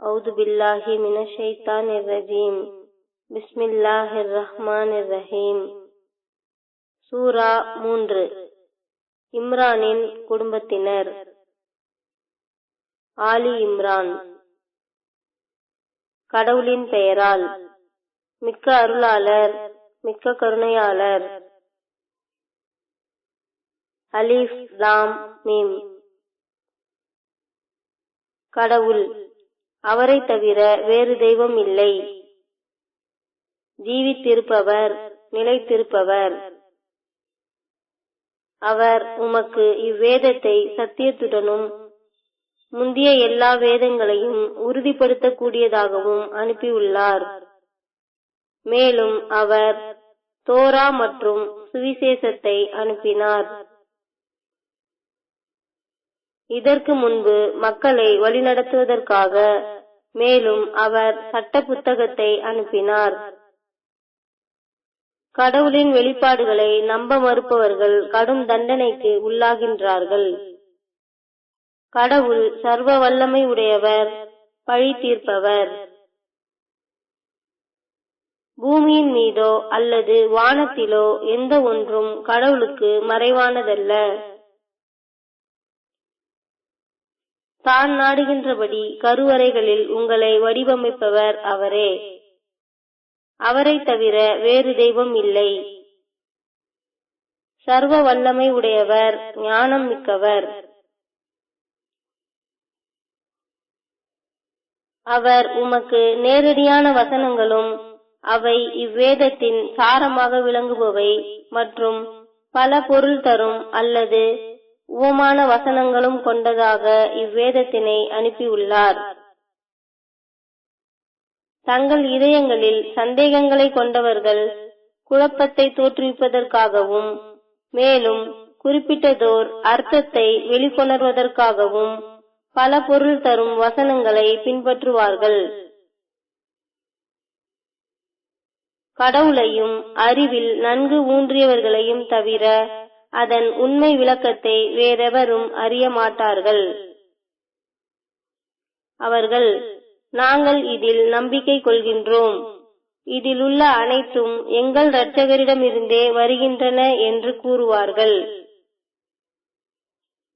அவுது பில்லாஹி மினஷ் ஷைத்தானிர் ரஜீம். பிஸ்மில்லாஹிர் ரஹ்மானிர் ரஹீம். சூரா 3. இம்ரானின் குடும்பத்தினர். ஆலி இம்ரான். கடவுளின் பெயரால் மிக்க அருளாளர் மிக்க கருணையாளர். அலிஃப் லாம் மீம். கடவுள், அவரை தவிர வேறு தெய்வம் இல்லை. ஜீவித்திருப்பவர், நிலைத்திருப்பவர். அவர் உமக்கு இவ்வேதத்தை சத்தியத்துடனும் முந்திய எல்லா வேதங்களையும் உறுதிப்படுத்தக்கூடியதாகவும் அனுப்பியுள்ளார். மேலும் அவர் தோரா மற்றும் சுவிசேஷத்தை அனுப்பினார். இதற்கு முன்பு மக்களை வழிநடத்துவதற்காக. மேலும் அவர் சட்ட புத்தகத்தை அனுப்பினார். கடவுளின் வெளிப்பாடுகளை நம்ப மறுப்பவர்கள் கடும் தண்டனைக்கு உள்ளாகின்றார்கள். கடவுள் சர்வ வல்லமை உடையவர், பழி தீர்ப்பவர். பூமியின் மீதோ அல்லது வானத்திலோ எந்த ஒன்றும் கடவுளுக்கு மறைவானதல்ல. தான் நாடுகின்றபடி கருவறைகளில் உங்களை வடிவமைப்பவர் அவரே. அவரை தவிர வேறு தெய்வம் இல்லை. சர்வ வல்லமை உடையவர், ஞானம் மிக்கவர். அவர் உமக்கு நேரடியான வசனங்களும் அவை இவ்வேதத்தின் சாரமாக விளங்குபவை மற்றும் பல பொருள் தரும் அல்லது உவமான வசனங்களும் கொண்டதாக இவ்வேதத்தினை அனுப்பியுள்ளார். தங்கள் இதயங்களில் சந்தேகங்களை கொண்டவர்கள் குழப்பத்தை தோற்றுவிப்பதற்காகவும் மேலும் குறிப்பிட்டதோர் அர்த்தத்தை வெளிக்கொணர்வதற்காகவும் பல பொருள் தரும் வசனங்களை பின்பற்றுவார்கள். கடவுளையும் அறிவில் நன்கு ஊன்றியவர்களையும் தவிர அதன் உண்மை விளக்கத்தை வேறெவரும் அறிய மாட்டார்கள். அவர்கள், நாங்கள் இதில் நம்பிக்கை கொள்கின்றோம், இதில் உள்ள அனைத்தும் எங்கள் இரட்சகரிடமிருந்தே வருகின்றன என்று கூறுவார்கள்.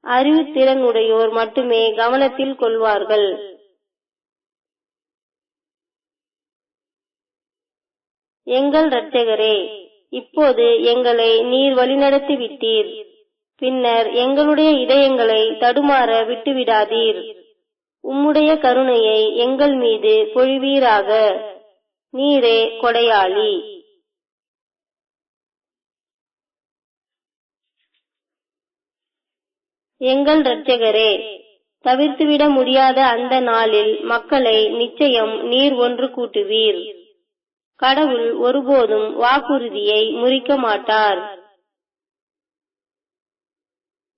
அறிவுத்திறன் உடையோர் மட்டுமே கவனத்தில் கொள்வார்கள். எங்கள் இரட்சகரே, இப்போது எங்களை நீர் வழிநடத்தி விட்டீர். பின்னர் எங்களுடைய இதயங்களை தடுமாற விட்டுவிடாதீர். உம்முடைய கருணையை எங்கள் மீது பொழிவீராக. நீரே கொடையாளி. எங்கள் இரட்சகரே, தவிர்த்துவிட முடியாத அந்த நாளில் மக்களை நிச்சயம் நீர் ஒன்று கூட்டுவீர். கடவுள் ஒருபோதும் வாக்குறுதியை முறிக்க மாட்டார்.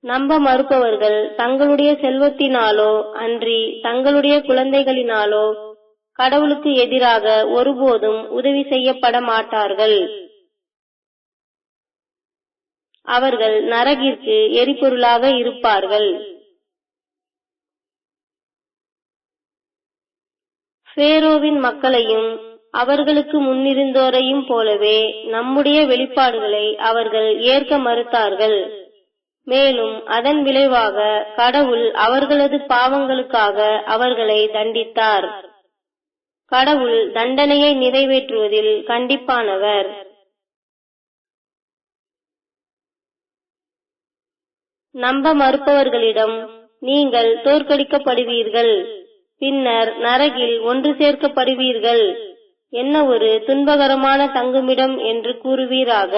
நம்ப மறுப்பவர்கள் தங்களுடைய செல்வத்தினாலோ அன்றி தங்களுடைய குழந்தைகளினாலோ கடவுளுக்கு எதிராக ஒருபோதும் உதவி செய்யப்பட மாட்டார்கள். அவர்கள் நரகிற்கு எரிபொருளாக இருப்பார்கள். பேரோவின் மக்களையும் அவர்களுக்கு முன்னிருந்தோரையும் போலவே நம்முடைய வெளிப்பாடுகளை அவர்கள் ஏற்க மறுத்தார்கள். மேலும் அதன் விளைவாக கடவுள் அவர்களது பாவங்களுக்காக அவர்களை தண்டித்தார். கடவுள் தண்டனையை நிறைவேற்றுவதில் கண்டிப்பானவர். நம்ப மறுப்பவர்களிடம் நீங்கள் தோற்கடிக்கப்படுவீர்கள், பின்னர் நரகில் ஒன்று சேர்க்கப்படுவீர்கள். என்ன ஒரு துன்பகரமான தங்குமிடம் என்று கூறுவீராக.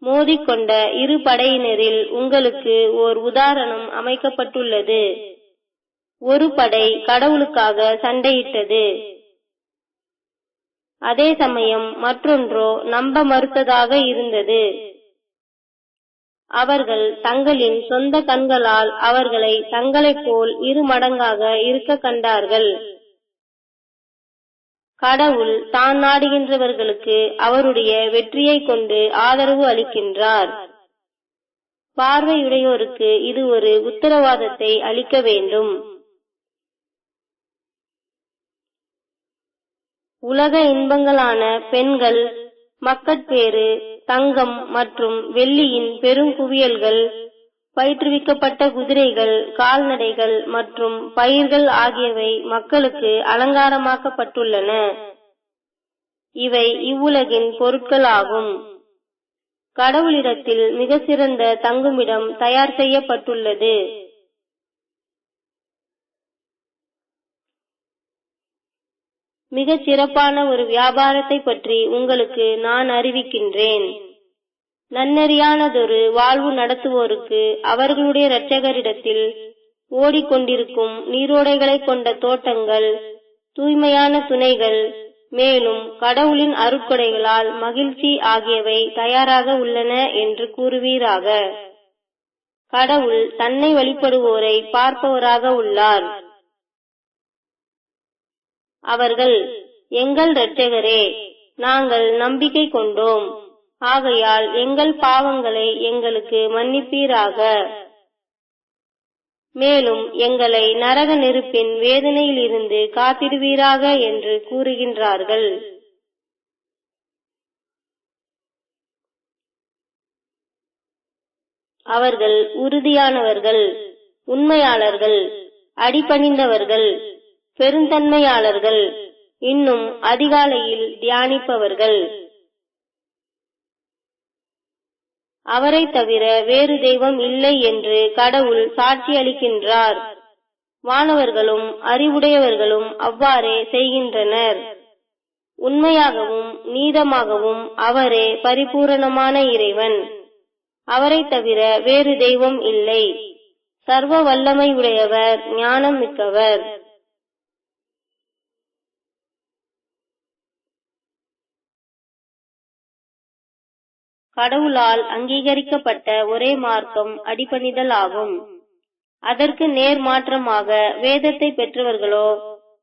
மோதிக்கொண்ட இரு படையினரில் உங்களுக்கு ஓர் உதாரணம் அமைக்கப்பட்டுள்ளது. ஒரு படை கடவுளுக்காக சண்டையிட்டது. அதே சமயம் மற்றொன்றோ நம்ப மறுத்ததாக இருந்தது. அவர்கள் தங்களின் சொந்த கண்களால் அவர்களை தங்களைப் போல் 2 மடங்காக இருக்க கண்டார்கள். கடவுள் தான் நாடுகின்றவர்களுக்கு அவருடைய வெற்றியை கொண்டு ஆதரவு அளிக்கின்றார். பார்வையுடையோருக்கு இது ஒரு உத்தரவாதத்தை அளிக்க வேண்டும். உலக இன்பங்களான பெண்கள், மக்கட்பேறு, தங்கம் மற்றும் வெள்ளியின் பெரும் குவியல்கள், பயிற்றுவிக்கப்பட்ட குதிரைகள், கால்நடைகள் மற்றும் பயிர்கள் ஆகியவை மக்களுக்கு அலங்காரமாக்கப்பட்டுள்ளன. இவை இவ்வுலகின் பொருட்கள் ஆகும். கடவுளிடத்தில் மிக சிறந்த தங்குமிடம் தயார் செய்யப்பட்டுள்ளது. மிகச் சிறப்பான ஒரு வியாபாரத்தை பற்றி உங்களுக்கு நான் அறிவிக்கின்றேன். நன்னெறியானதொரு வாழ்வு நடத்துவோருக்கு அவர்களுடைய இரட்சகரிடத்தில் ஓடிக்கொண்டிருக்கும் நீரோடைகளை கொண்ட தோட்டங்கள், தூய்மையான துணைகள், மேலும் கடவுளின் அருட்கொடைகளால் மகிழ்ச்சி ஆகியவை தயாராக உள்ளன என்று கூறுவீராக. கடவுள் தன்னை வழிபடுவோரை பார்ப்பவராக உள்ளார். அவர்கள், எங்கள் இரட்சகரே, நாங்கள் நம்பிக்கை கொண்டோம், ஆகையால் எங்கள் பாவங்களை எங்களுக்கு மன்னிப்பீராக, மேலும் எங்களை நரக நெருப்பின் வேதனையிலிருந்து காத்திடுவீராக என்று கூறுகின்றார்கள். அவர்கள் உறுதியானவர்கள், உண்மையாளர்கள், அடிபணிந்தவர்கள், பெருந்தன்மையாளர்கள், இன்னும் அதிகாலையில் தியானிப்பவர்கள். அவரை தவிர வேறு தெய்வம் இல்லை என்று கடவுள் சாட்சி அளிக்கின்றார். வானவர்களும் அறிவுடையவர்களும் அவ்வாறே செய்கின்றனர். உண்மையாகவும் நீதமாகவும் அவரே பரிபூரணமான இறைவன். அவரை தவிர வேறு தெய்வம் இல்லை. சர்வ வல்லமை உடையவர், ஞானம் மிக்கவர். கடவுளால் அங்கீகரிக்கப்பட்ட ஒரே மார்க்கம் அடிபணிதல் ஆகும். அதற்கு நேர் மாற்றமாக வேதத்தை பெற்றவர்களோ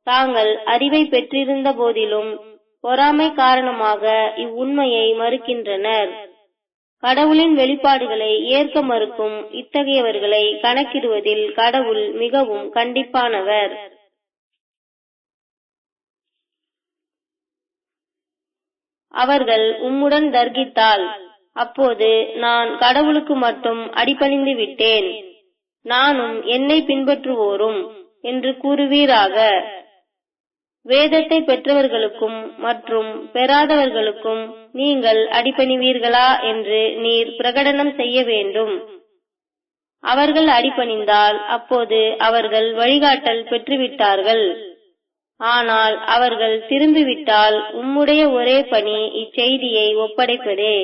தாங்கள் அறிவை பெற்றிருந்த போதிலும் பொறாமை காரணமாக இவ்வுண்மையை மறுக்கின்றனர். கடவுளின் வெளிப்பாடுகளை ஏற்க மறுக்கும் இத்தகையவர்களை கணக்கிடுவதில் கடவுள் மிகவும் கண்டிப்பானவர். அவர்கள் உம்முடன் தர்கித்தால் அப்போது நான் கடவுளுக்கு மட்டும் அடிபணிந்து விட்டேன், நானும் என்னை பின்பற்றுவோரும் என்று கூறுவீராக. வேதத்தை பெற்றவர்களுக்கும் மற்றும் பெறாதவர்களுக்கும் நீங்கள் அடிபணிவீர்களா என்று நீர் பிரகடனம் செய்ய வேண்டும். அவர்கள் அடிபணிந்தால் அப்போது அவர்கள் வழிகாட்டல் பெற்றுவிட்டார்கள். ஆனால் அவர்கள் திரும்பிவிட்டால் உம்முடைய ஒரே பணி இச்செய்தியை ஒப்படைப்பதே.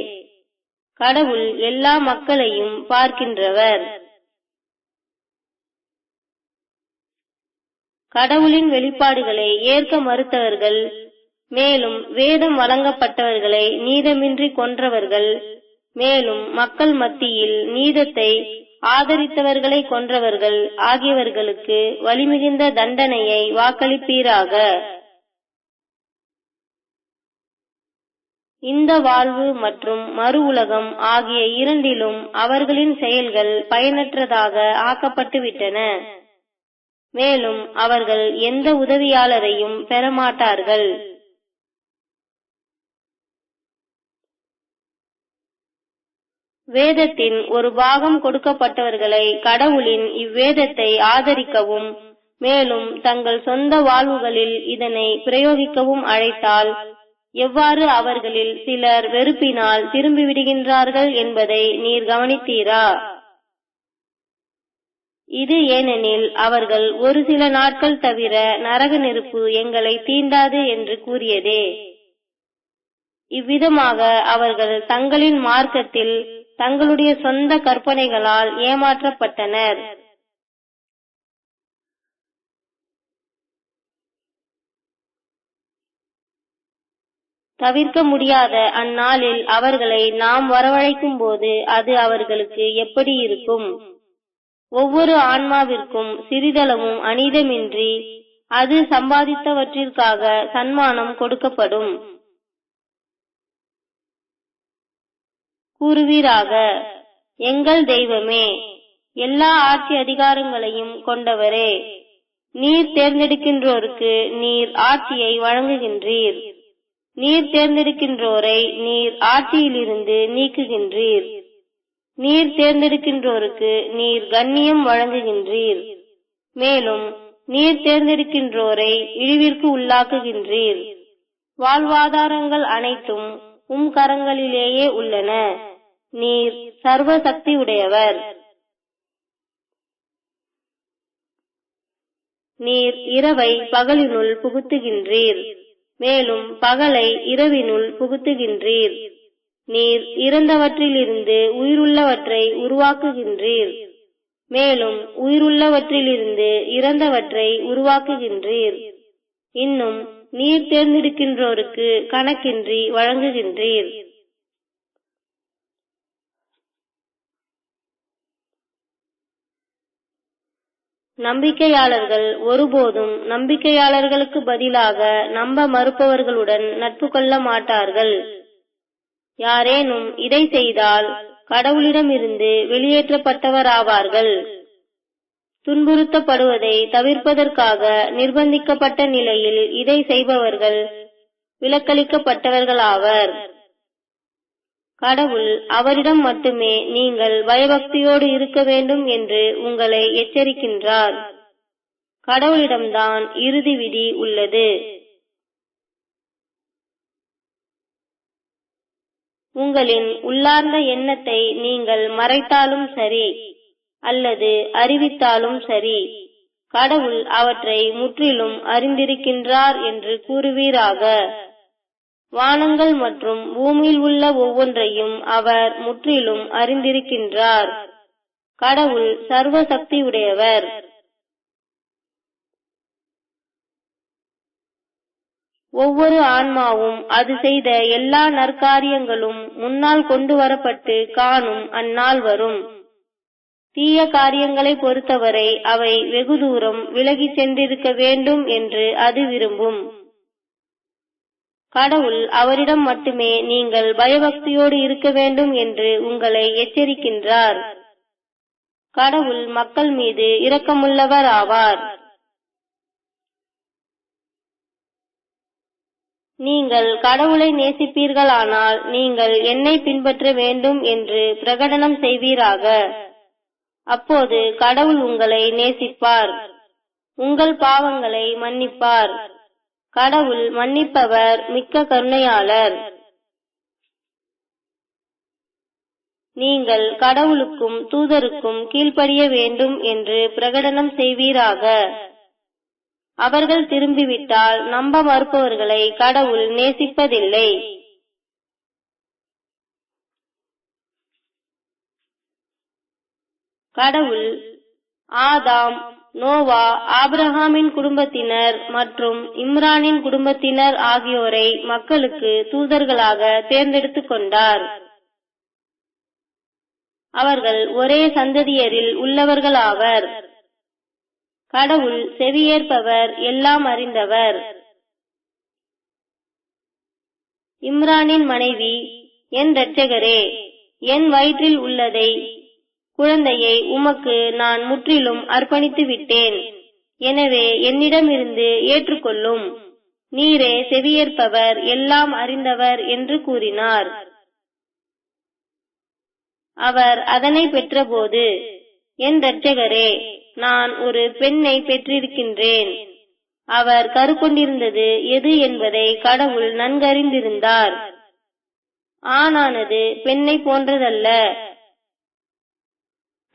கடவுள் எல்லா மக்களையும் பார்க்கின்றவர். கடவுளின் வெளிப்பாடுகளை ஏற்க மறுத்தவர்கள், மேலும் வேதம் வழங்கப்பட்டவர்களை நீதமின்றி கொன்றவர்கள், மேலும் மக்கள் மத்தியில் நீதத்தை ஆதரித்தவர்களை கொன்றவர்கள் ஆகியவர்களுக்கு வலிமிகுந்த தண்டனையை வாக்களிப்பீராக. இந்த வாழ்வு மற்றும் மறு உலகம் ஆகிய இரண்டிலும் அவர்களின் செயல்கள் பயனற்றதாக ஆக்கப்பட்டுவிட்டன. மேலும் அவர்கள் எந்த உதவியாளரையும் பெறமாட்டார்கள். வேதத்தின் ஒரு பாகம் கொடுக்கப்பட்டவர்களை கடவுளின் இவ்வேதத்தை ஆதரிக்கவும் மேலும் தங்கள் சொந்த வாழ்வுகளில் இதனை பிரயோகிக்கவும் அழைத்தால் எவ்வாறு அவர்களில் சிலர் வெறுப்பினால் திரும்பிவிடுகின்றார்கள் என்பதை நீர் கவனித்தீரா? இது ஏனெனில் அவர்கள் ஒரு சில நாட்கள் தவிர நரக நெருப்பு எங்களை தீண்டாது என்று கூறியதே. இவ்விதமாக அவர்கள் தங்களின் மார்க்கத்தில் தங்களுடைய சொந்த கற்பனைகளால் ஏமாற்றப்பட்டனர். தவிர்க்க முடியாத அந்நாளில் அவர்களை நாம் வரவழைக்கும் போது அது அவர்களுக்கு எப்படி இருக்கும்? ஒவ்வொரு ஆன்மாவிற்கும் சிறிதளவும் அநீதமின்றி அது சம்பாதித்தவற்றிற்காக சன்மானம் கொடுக்கப்படும். கூறுவீராக, எங்கள் தெய்வமே, எல்லா ஆட்சி அதிகாரங்களையும் கொண்டவரே, நீர் தேர்ந்தெடுக்கின்றோருக்கு நீர் ஆட்சியை வழங்குகின்றீர். நீர் தேர்ந்தெடுக்கின்றோரை நீர் ஆட்சியிலிருந்து நீக்குகின்றீர். நீர் தேர்ந்தெடுக்கின்றோருக்கு நீர் கண்ணியம் வழங்குகின்றீர். மேலும் நீர் தேர்ந்தெடுக்கின்றோரை இழிவிற்கு உள்ளாக்குகின்றீர். வாழ்வாதாரங்கள் அனைத்தும் உம் கரங்களிலேயே உள்ளன. நீர் சர்வ சக்தி உடையவர். நீர் இரவை பகலினுள் புகுத்துகின்றீர். மேலும் பகலை இரவினுள் புகுத்துகின்றீர். நீர் இறந்தவற்றிலிருந்து உயிருள்ளவற்றை உருவாக்குகின்றீர். மேலும் உயிருள்ளவற்றிலிருந்து இறந்தவற்றை உருவாக்குகின்றீர். இன்னும் நீர் தேர்ந்தெடுக்கின்றோருக்கு கணக்கின்றி வழங்குகின்றீர். நம்பிக்கையாளர்கள் ஒருபோதும் நம்பிக்கையாளர்களுக்கு பதிலாக நம்ப மறுப்பவர்களுடன் நட்பு கொள்ள மாட்டார்கள். யாரேனும் இதை செய்தால் கடவுளிடமிருந்து வெளியேற்றப்பட்டவராவார்கள். துன்புறுத்தப்படுவதை தவிர்ப்பதற்காக நிர்பந்திக்கப்பட்ட நிலையில் இதை செய்பவர்கள் விலக்களிக்கப்பட்டவர்களாவர். கடவுள் அவரிடம் மட்டுமே நீங்கள் பயபக்தியோடு இருக்க வேண்டும் என்று உங்களை எச்சரிக்கின்றார். கடவுளிடம்தான் இறுதி விதி உள்ளது. உங்களின் உள்ளார்ந்த எண்ணத்தை நீங்கள் மறைத்தாலும் சரி அல்லது அறிவித்தாலும் சரி, கடவுள் அவற்றை முற்றிலும் அறிந்திருக்கின்றார் என்று கூறுவீராக. வானங்கள் மற்றும் பூமியில் உள்ள ஒவ்வொன்றையும் அவர் முற்றிலும் அறிந்திருக்கின்றார். கடவுள் சர்வ சக்தி உடையவர். ஒவ்வொரு ஆன்மாவும் அது செய்த எல்லா நற்காரியங்களும் முன்னால் கொண்டு வரப்பட்டு காணும் அந்நாள் வரும். தீய காரியங்களை பொறுத்தவரை அவை வெகு தூரம் விலகி சென்றிருக்க வேண்டும் என்று அது விரும்பும். கடவுள் அவரிடம் மட்டுமே நீங்கள் பயபக்தியோடு இருக்க வேண்டும் என்று உங்களை எச்சரிக்கின்றார். கடவுள் மக்கள் மீது இரக்கமுள்ளவர் ஆவார். நீங்கள் கடவுளை நேசிப்பீர்களானால் நீங்கள் என்னை பின்பற்ற வேண்டும் என்று பிரகடனம் செய்வீராக. அப்போது கடவுள் உங்களை நேசிப்பார், உங்கள் பாவங்களை மன்னிப்பார். கடவுள் மன்னிப்பவர், மிக்க கருணையாளர். நீங்கள் கடவுளுக்கும் தூதருக்கும் கீழ்ப்படிய வேண்டும் என்று பிரகடனம் செய்வீராக. அவர்கள் திரும்பிவிட்டால் நம்ப மறுப்பவர்களை கடவுள் நேசிப்பதில்லை. கடவுள் ஆதாம், நோவா, ஆபிரகாமின் குடும்பத்தினர் மற்றும் இம்ரானின் குடும்பத்தினர் ஆகியோரை மக்களுக்கு தூதர்களாக தேர்ந்தெடுத்துக் கொண்டார். அவர்கள் ஒரே சந்ததியரில் உள்ளவர்களாவர். கடவுள் செவியேற்பவர், எல்லாம் அறிந்தவர். இம்ரானின் மனைவி, என் இரட்சகரே, என் வயிற்றில் உள்ளதை குழந்தையை உமக்கு நான் முற்றிலும் அர்ப்பணித்து விட்டேன். எனவே என்னிடமிருந்து ஏற்றுக்கொள்ளும். நீரே செவியேற்பவர், எல்லாம் அறிந்தவர் என்று கூறினார். அவர் அதனை பெற்றபோது, என் இரட்சகரே, நான் ஒரு பெண்ணை பெற்றிருக்கின்றேன். அவர் கருக்கொண்டிருந்தது எது என்பதை கடவுள் நன்கறிந்திருந்தார். ஆணானது பெண்ணை போன்றதல்ல.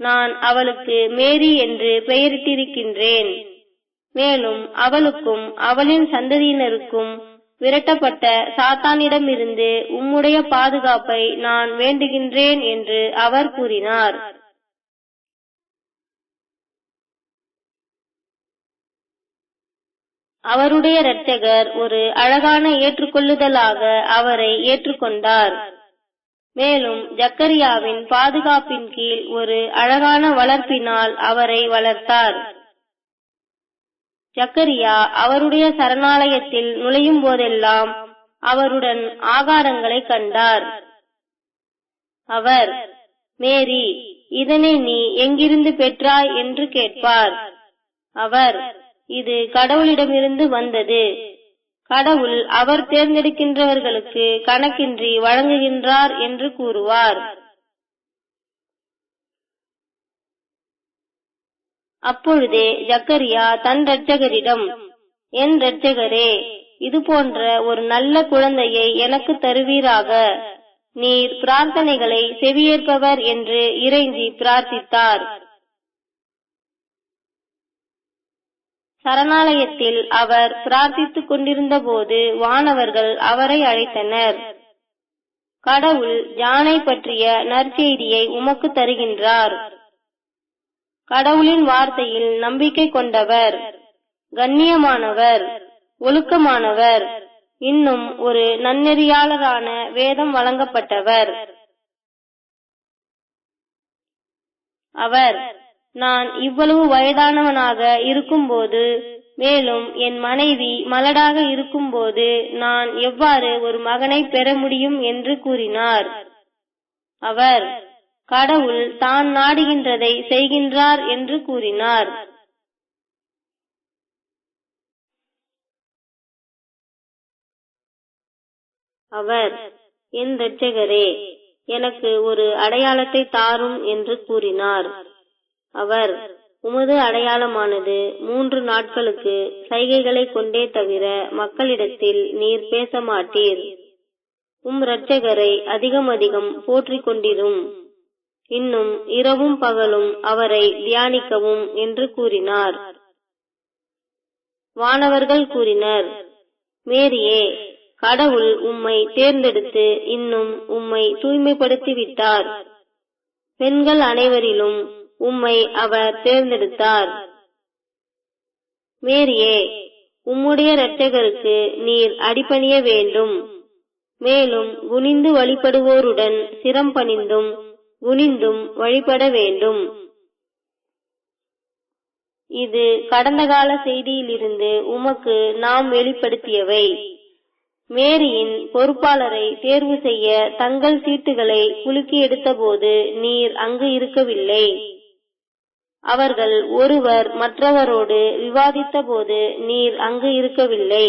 நான் அவளுக்கு மேரி என்று பெயரிட்டிருக்கின்றேன். மேலும் அவளுக்கும் அவளின் சந்ததியினருக்கும் விரட்டப்பட்ட சாத்தானிடமிருந்து உம்முடைய பாதுகாப்பை நான் வேண்டுகின்றேன் என்று அவர் கூறினார். அவருடைய இரட்சகர் ஒரு அழகான ஏற்றுக்கொள்ளுதலாக அவரை ஏற்றுக்கொண்டார். மேலும் ஜக்கரியாவின் பாதுகாப்பின் கீழ் ஒரு அழகான வளர்ப்பினால் அவரை வளர்த்தார். ஜக்கரியா அவருடைய சரணாலயத்தில் நுழையும் போதெல்லாம் அவருடன் ஆகாரங்களை கண்டார். அவர், மேரி, இதனை நீ எங்கிருந்து பெற்றாய் என்று கேட்பார். அவர், இது கடவுளிடமிருந்து வந்தது. கடவுள் அவர் தேர்ந்தெடுக்கின்றவர்களுக்கு கணக்கின்றி வழங்குகின்றார் என்று கூறுவார். அப்பொழுதே ஜக்கரியா தன் இரட்சகரிடம், என் இரட்சகரே, இது போன்ற ஒரு நல்ல குழந்தையை எனக்கு தருவீராக. நீர் பிரார்த்தனைகளை செவியேற்பவர் என்று இறைஞ்சி பிரார்த்தித்தார். சரணாலயத்தில் அவர் பிரார்த்தித்துக் கொண்டிருந்த போது வானவர்கள் அவரை அழைத்தனர். கடவுள் ஜானை பற்றிய நற்செய்தியை உமக்கு தருகின்றார். கடவுளின் வார்த்தையில் நம்பிக்கை கொண்டவர், கண்ணியமானவர், ஒழுக்கமானவர், இன்னும் ஒரு நன்னெறியாளரான வேதம் வழங்கப்பட்டவர். அவர், நான் இவ்வளவு வயதானவனாக இருக்கும்போது, மேலும் என் மனைவி மலடாக இருக்கும்போது நான் எவ்வாறு ஒரு மகனை பெற முடியும் என்று கூறினார். அவர், கடவுள் தான் நாடுகின்றதை செய்கின்றார் என்று கூறினார். அவர், என் இரட்சகரே, எனக்கு ஒரு அடையாளத்தை தாரும் என்று கூறினார். அவர், உமது அடையாளமானது 3 நாட்களுக்கு சைகைகளை கொண்டே தவிர மக்களிடத்தில் நீர் பேச மாட்டீர். இரட்சகரை அதிகம் அதிகம் போற்றிக் கொண்டிரும். இன்னும் இரவும் பகலும் அவரை தியானிக்கவும் என்று கூறினார். வானவர்கள் கூறினர், மேரியே, கடவுள் உம்மை தேர்ந்தெடுத்து இன்னும் உம்மை தூய்மைப்படுத்திவிட்டார். பெண்கள் அனைவரிலும் உம்மை அவர் தேர்ந்தெடுத்தார். மேரியே, உம்முடைய இரட்சகருக்கு நீர் அடிபணிய வேண்டும். மேலும் குனிந்து வழிபடுவோருடன் சிரம் பணிந்தும் குனிந்தும் வழிபட வேண்டும். இது கடந்த கால செய்தியிலிருந்து உமக்கு நாம் வெளிப்படுத்தியவை. மேரியின் பொறுப்பாளரை தேர்வு செய்ய தங்கள் சீட்டுகளை குலுக்கி எடுத்தபோது நீர் அங்கு இருக்கவில்லை. அவர்கள் ஒருவர் மற்றவரோடு விவாதித்த போது நீர் அங்கு இருக்கவில்லை.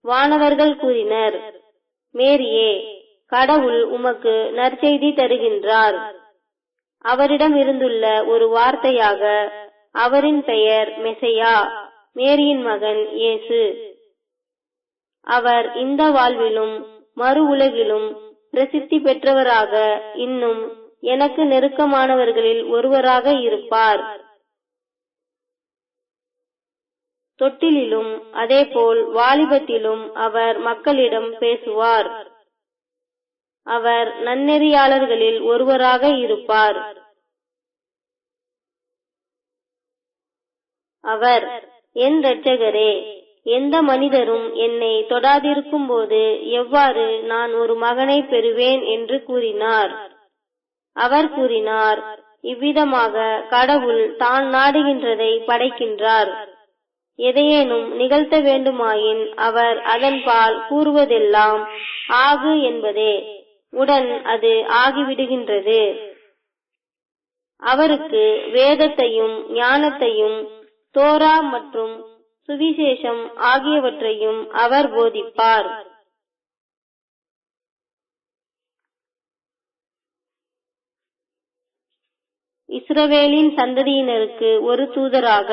வானவர்கள் கூறினர், மேரியே, கடவுள் உமக்கு நற்செய்தி தருகின்றார். அவரிடம் இருந்துள்ள ஒரு வார்த்தையாக அவரின் பெயர் மெசையா, மேரியின் மகன் இயேசு. அவர் இந்த வாழ்விலும் மறு உலகிலும் பிரசித்தி பெற்றவராக இன்னும் எனக்கு நெருக்கமானவர்களில் ஒருவராக இருப்பார். தொட்டிலும் அதேபோல் வாலிபத்திலும் அவர் மக்களிடம் பேசுவார். அவர் நன்னெறியாளர்களில் ஒருவராக இருப்பார். அவர், என் இரட்சகரே, எந்த மனிதரும் என்னை தொடாதிருக்கும் போது எவ்வாறு நான் ஒரு மகனை பெறுவேன் என்று கூறினார். அவர் கூறினார், இவ்விதமாக கடவுள் தான் நாடுகின்றதை படைக்கின்றார். எதையேனும் நிகழ்த்த வேண்டுமாயின் அவர் அதன்பால் கூறுவதெல்லாம் ஆகு என்பதே. உடன் அது ஆகிவிடுகின்றது. அவருக்கு வேதத்தையும் ஞானத்தையும் தோரா மற்றும் சுவிசேஷம் ஆகியவற்றையும் அவர் போதிப்பார். இஸ்ரவேலின் சந்ததியினருக்கு ஒரு தூதராக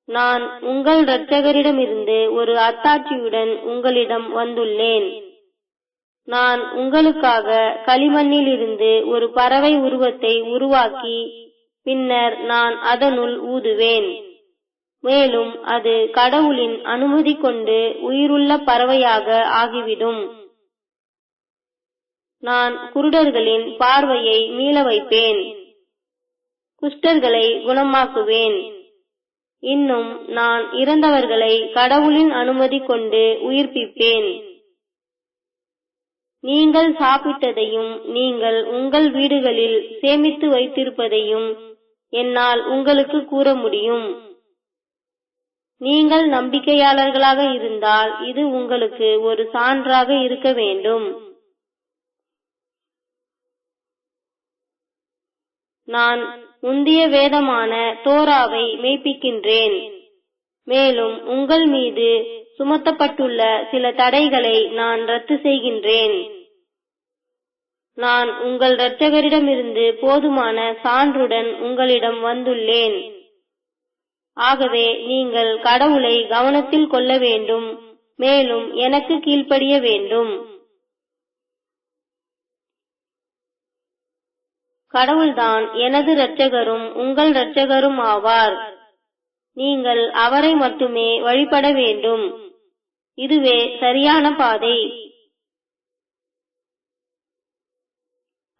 நான் உங்கள் இரட்சகரிடமிருந்து ஒரு அத்தாட்சியுடன் உங்களிடம் வந்துள்ளேன். நான் உங்களுக்காக களிமண்ணில் இருந்து ஒரு பறவை உருவத்தை உருவாக்கி பின்னர் நான் அதனுள் ஊதுவேன். மேலும் அது கடவுளின் அனுமதி கொண்டு உயிருள்ள பறவையாக ஆகிவிடும். நான் குருடர்களின் பார்வையை மீள வைப்பேன். குஷ்டர்களை குணமாக்குவேன். இன்னும் நான் இறந்தவர்களை கடவுளின் அனுமதி கொண்டு உயிர்ப்பிப்பேன். நீங்கள் சாப்பிட்டதையும் நீங்கள் உங்கள் வீடுகளில் சேமித்து வைத்திருப்பதையும் என்னால் உங்களுக்கு கூற முடியும். நீங்கள் நம்பிக்கையாளர்களாக இருந்தால் இது உங்களுக்கு ஒரு சான்றாக இருக்க வேண்டும். நான் முந்திய வேதமான தோராவை மெய்ப்பிக்கின்றேன். மேலும் உங்கள் மீது சுமத்தப்பட்டுள்ள சில தடைகளை நான் ரத்து செய்கின்றேன். நான் உங்கள் இரட்சகரிடமிருந்து போதுமான சான்றுடன் உங்களிடம் வந்துள்ளேன். ஆகவே நீங்கள் கடவுளை கவனத்தில் கொள்ள வேண்டும், மேலும் எனக்கு கீழ்ப்படிய வேண்டும். கடவுள்தான் எனது இரட்சகரும் உங்கள் இரட்சகரும் ஆவார். நீங்கள் அவரை மட்டுமே வழிபட வேண்டும். இதுவே சரியான பாதை.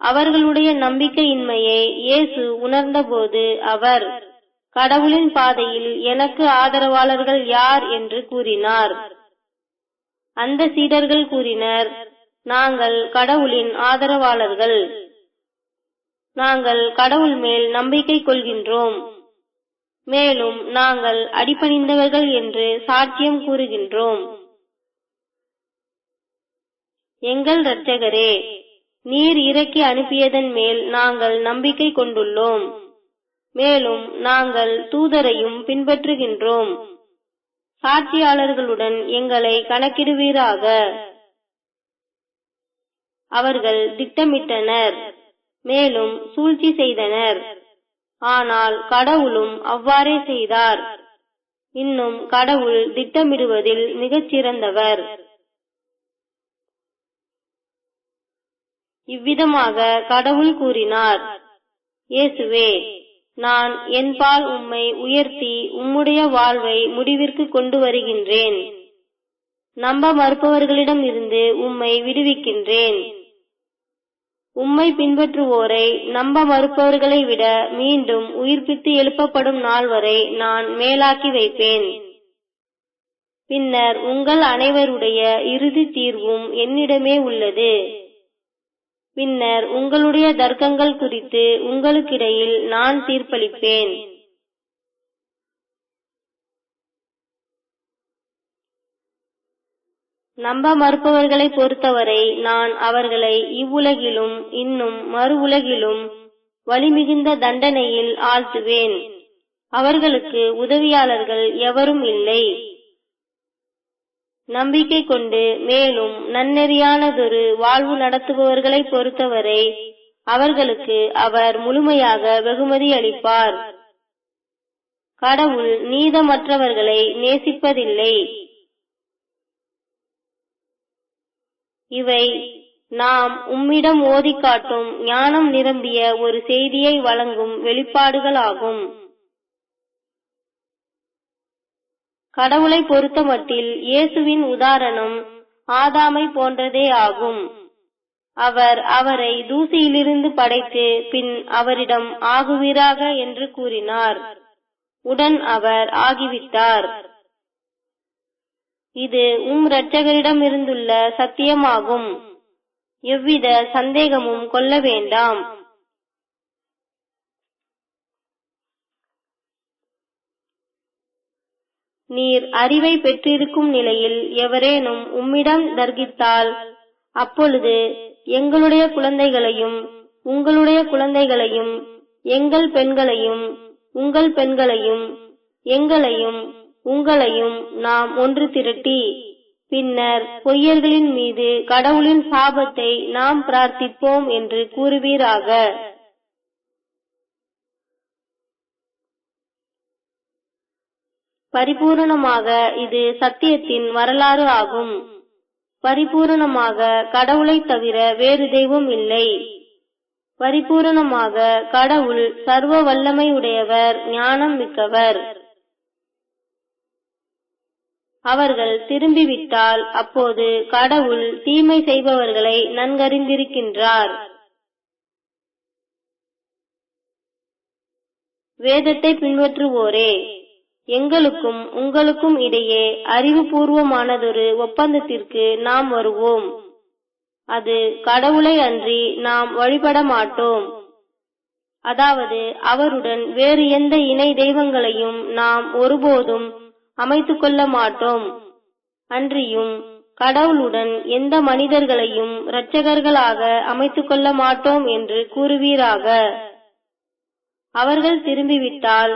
அவர்களுடைய நம்பிக்கையின்மையை இயேசு உணர்ந்தபோது அவர், கடவுளின் பாதையில் எனக்கு ஆதரவாளர்கள் யார் என்று கூறினார். அந்த சீடர்கள் கூறினர், நாங்கள் கடவுளின் ஆதரவாளர்கள். நாங்கள் கடவுள் மேல் நம்பிக்கை கொள்கின்றோம். மேலும் நாங்கள் அடிபணிந்தவர்கள் என்று சாட்சியம் கூறுகின்றோம். எங்கள் இரட்சகரே, நீர் இறக்கி அனுப்பியதன் மேல் நாங்கள் நம்பிக்கை கொண்டுள்ளோம். மேலும் நாங்கள் தூதரையும் பின்பற்றுகின்றோம். சாட்சியாளர்களுடன் எங்களை கணக்கிடுவீராக. அவர்கள் திட்டமிட்டனர், மேலும் சூழ்ச்சி செய்தனர். ஆனால் கடவுளும் அவ்வாறே செய்தார். இன்னும் கடவுள் திட்டமிடுவதில் மிகச் சிறந்தவர். இவ்விதமாக கடவுள் கூறினார், இயேசுவே, நான் என்பால் உம்மை உயர்த்தி உம்முடைய வாழ்வை முடிவிற்கு கொண்டு வருகின்றேன். நம்ப மறுப்பவர்களிடம் இருந்து உம்மை விடுவிக்கின்றேன். உம்மை பின்பற்றுவோரை நம்ப மறுப்பவர்களை விட மீண்டும் உயிர்ப்பித்து எழுப்பப்படும் நாள் வரை நான் மேலாக்கி வைப்பேன். பின்னர் உங்கள் அனைவருடைய இறுதி தீர்வும் என்னிடமே உள்ளது. பின்னர் உங்களுடைய தர்க்கங்கள் குறித்து உங்களுக்கிடையில் நான் தீர்ப்பளிப்பேன். நம்ப மறுப்பவர்களை பொறுத்தவரை நான் அவர்களை இவ்வுலகிலும் இன்னும் மறு உலகிலும் வலிமிகுந்த தண்டனையில் ஆழ்த்துவேன். அவர்களுக்கு உதவியாளர்கள் எவரும் இல்லை. நம்பிக்கை கொண்டு மேலும் நன்னெறியானதொரு வாழ்வு நடத்துபவர்களை பொறுத்தவரை அவர்களுக்கு அவர் முழுமையாக வெகுமதி அளிப்பார். கடவுள் நீதமற்றவர்களை நேசிப்பதில்லை. இவை நாம் உம்மிடம் ஓதி காட்டும் ஞானம் நிரம்பிய ஒரு செய்தியை வழங்கும் வெளிப்பாடுகளாகும். கடவுளை பொறுத்தமட்டில் இயேசுவின் உதாரணம் ஆதாமை போன்றதே ஆகும். அவர் அவரை தூசியிலிருந்து படைத்து பின் அவரிடம் ஆகுவீராக என்று கூறினார். உடன் அவர் ஆகிவிட்டார். இது இரட்சகரிடம் இருந்துள்ள சத்தியமாகும். எவ்வித சந்தேகமும் கொள்ள வேண்டாம். நீர் அறிவை பெற்றிருக்கும் நிலையில் எவரேனும் உம்மிடம் தர்கித்தால், அப்பொழுது எங்களுடைய குழந்தைகளையும் உங்களுடைய குழந்தைகளையும், எங்கள் பெண்களையும் உங்கள் பெண்களையும், எங்களையும் உங்களையும் நாம் ஒன்று திரட்டி, பின்னர் பொய்யர்களின் மீது கடவுளின் சாபத்தை நாம் பிரார்த்திப்போம் என்று கூறுவீராக. பரிபூரணமாக இது சத்தியத்தின் வரலாறு ஆகும். பரிபூரணமாக கடவுளை தவிர வேறு தெய்வம் இல்லை. பரிபூரணமாக கடவுள் சர்வ வல்லமை உடையவர், ஞானம் மிக்கவர். அவர்கள் திரும்பிவிட்டால் அப்போது கடவுள் தீமை செய்பவர்களை நன்கறிந்திருக்கின்றார். வேதத்தை பின்பற்றுவோரே, எங்களுக்கும் உங்களுக்கும் இடையே அறிவுபூர்வமானதொரு ஒப்பந்தத்திற்கு நாம் வருவோம். அது கடவுளை அன்றி நாம் வழிபட மாட்டோம். அதாவது அவருடன் வேறு எந்த இணை தெய்வங்களையும் நாம் ஒருபோதும் அமைத்துக் கொள்ள மாட்டோம். அன்றியும் கடவுளுடன் எந்த மனிதர்களையும் இரட்சகர்களாக அமைத்துக் கொள்ள மாட்டோம் என்று கூறுவீராக. அவர்கள் திரும்பிவிட்டால்